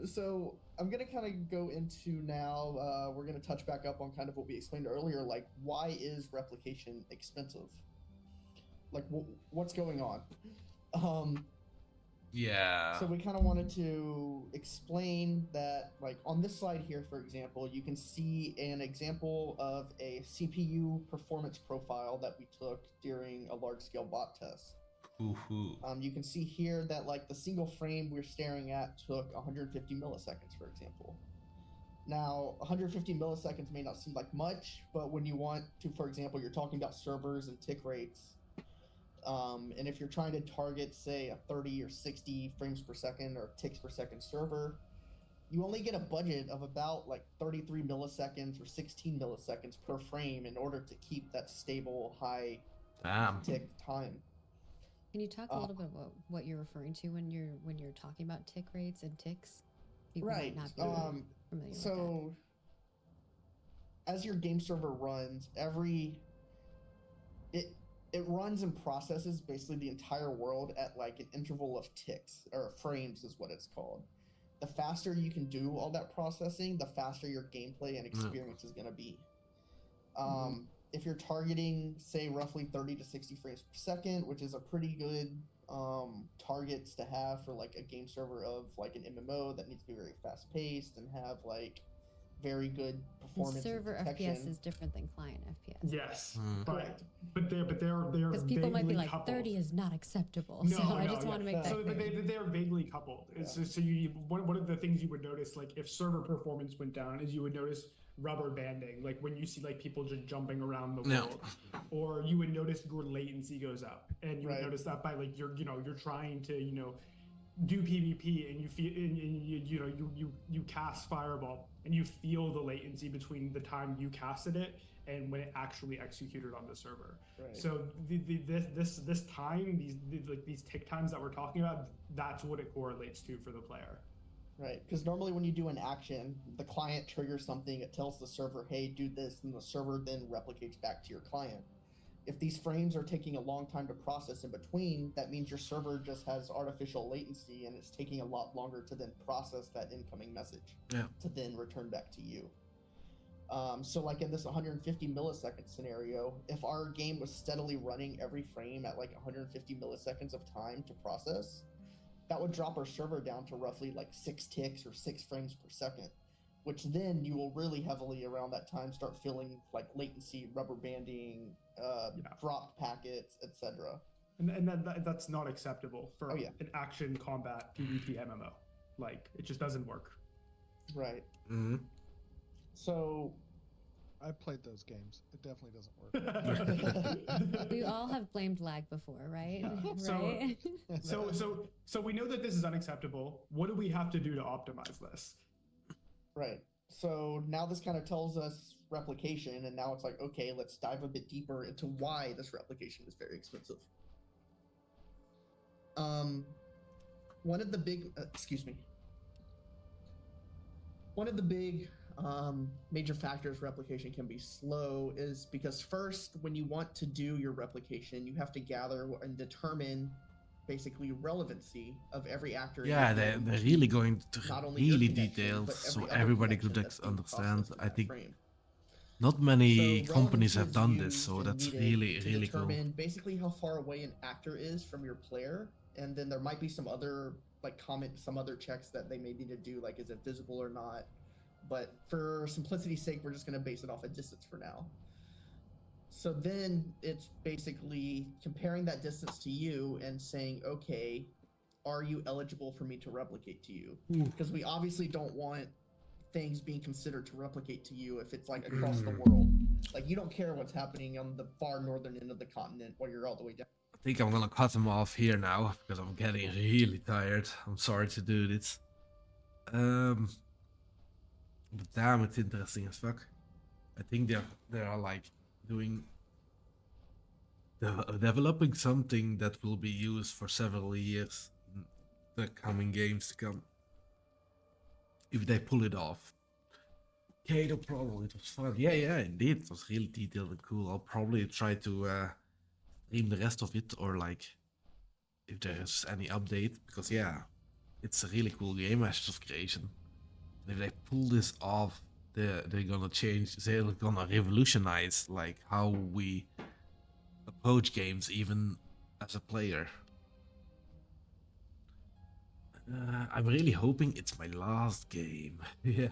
So I'm gonna kind of go into now. We're gonna touch back up on kind of what we explained earlier, like why is replication expensive? Like what's going on? Yeah. So we kind of wanted to explain that, like on this slide here, for example, you can see an example of a CPU performance profile that we took during a large-scale bot test. You can see here that like the single frame we're staring at took 150 milliseconds, for example. Now, 150 milliseconds may not seem like much, but when you want to, for example, you're talking about servers and tick rates, and if you're trying to target, say, a 30 or 60 frames per second or ticks per second server, you only get a budget of about like 33 milliseconds or 16 milliseconds per frame in order to keep that stable high tick time. Can you talk a little bit about what you're referring to when you're talking about tick rates and ticks? People Right. might not be familiar with So as your game server runs, it runs and processes basically the entire world at like an interval of ticks, or frames is what it's called. The faster you can do all that processing, the faster your gameplay and experience is going to be. If you're targeting, say, roughly 30 to 60 frames per second, which is a pretty good targets to have for like a game server of like an MMO that needs to be very fast paced and have like very good performance. Server FPS is different than client FPS. Yes, correct. But they're because people might be like coupled. 30 is not acceptable. No, so I just want to make that clear. They're vaguely coupled. So you one of the things you would notice, like if server performance went down, is you would notice rubber banding, like when you see like people just jumping around the world, or you would notice your latency goes up, and you would notice that by like you're trying to do PvP and you feel you cast Fireball and you feel the latency between the time you casted it and when it actually executed on the server. Right. So this time, these tick times that we're talking about, that's what it correlates to for the player. Right, because normally when you do an action, the client triggers something, it tells the server, hey, do this, and the server then replicates back to your client. If these frames are taking a long time to process in between, that means your server just has artificial latency and it's taking a lot longer to then process that incoming message to then return back to you. So like in this 150 millisecond scenario, if our game was steadily running every frame at like 150 milliseconds of time to process, that would drop our server down to roughly like 6 ticks or 6 frames per second, which then you will really heavily around that time start feeling like latency, rubber banding, dropped packets, etc. And that's not acceptable for an action combat PvP MMO. Like, it just doesn't work. Right. Mm-hmm. So I've played those games. It definitely doesn't work. We all have blamed lag before, right? Yeah. Right? So we know that this is unacceptable. What do we have to do to optimize this? Right. So now this kind of tells us replication, and now it's like, okay, let's dive a bit deeper into why this replication is very expensive. One of the big, major factors replication can be slow is because first, when you want to do your replication, you have to gather and determine basically relevancy of every actor. Yeah, they're really going to really detailed so everybody could understand. I think not many companies have done this, so that's really cool. Basically how far away an actor is from your player, and then there might be some other some other checks that they may need to do, like is it visible or not. But for simplicity's sake, we're just going to base it off a distance for now. So then it's basically comparing that distance to you and saying, okay, are you eligible for me to replicate to you? Because we obviously don't want things being considered to replicate to you if it's like across the world. Like you don't care what's happening on the far northern end of the continent while you're all the way down. think I'm gonna cut him off here now because I'm getting really tired. I'm sorry to do this. But damn, it's interesting as fuck. I think they are like doing developing something that will be used for several years in the coming games to come. If they pull it off. Okay, no problem. It was fun. Yeah, indeed. It was really detailed and cool. I'll probably try to stream the rest of it, or like if there's any update, because yeah, it's a really cool game, Ashes of Creation. If they pull this off, they're gonna change. They're gonna revolutionize like how we approach games, even as a player. I'm really hoping it's my last game. Yeah.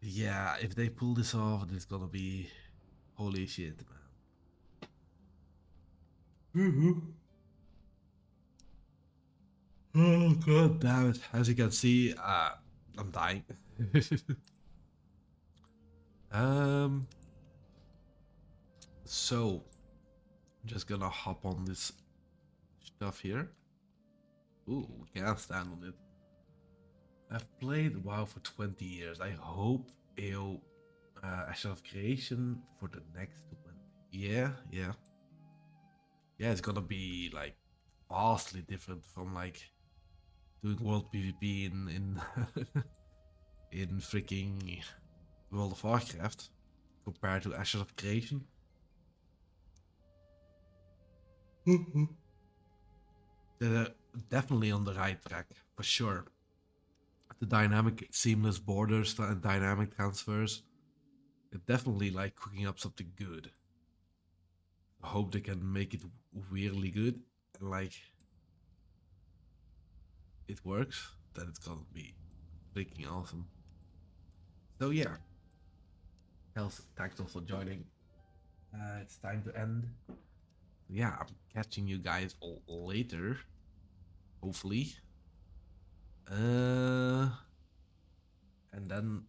Yeah, if they pull this off, it's gonna be holy shit, man. Oh god damn it. As you can see, I'm dying. So I'm just gonna hop on this stuff here. Ooh, can't stand on it. I've played WoW for 20 years. I hope AO Ashes of Creation for the next 20. Yeah. Yeah, it's gonna be like vastly different from like doing world PvP in in freaking World of Warcraft compared to Ashes of Creation. They're definitely on the right track, for sure. The dynamic, seamless borders and dynamic transfers, they're definitely like cooking up something good. I hope they can make it weirdly good, and like it works, then it's gonna be freaking awesome. So yeah, thanks all for joining. It's time to end. Yeah, I'm catching you guys all later, hopefully. And then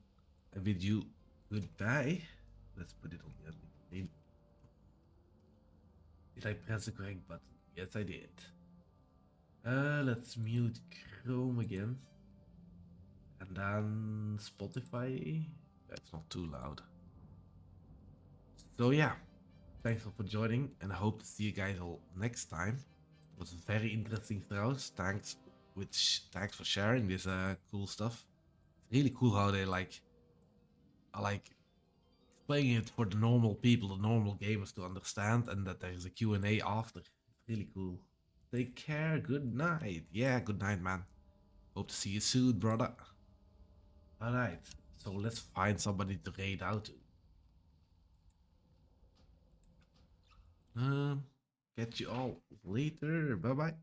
I bid you goodbye. Let's put it on the other screen. Did I press the correct button? Yes, I did. Let's mute Chrome again. And then Spotify. That's not too loud. So yeah, thanks for joining, and I hope to see you guys all next time. It was very interesting, Strauss. Thanks for sharing this cool stuff. It's really cool how they I like explaining it for the normal people, the normal gamers to understand, and that there's a Q&A after. It's really cool. Take care. Good night. Yeah, good night, man. Hope to see you soon, brother. Alright, so let's find somebody to raid out to. Catch you all later. Bye-bye.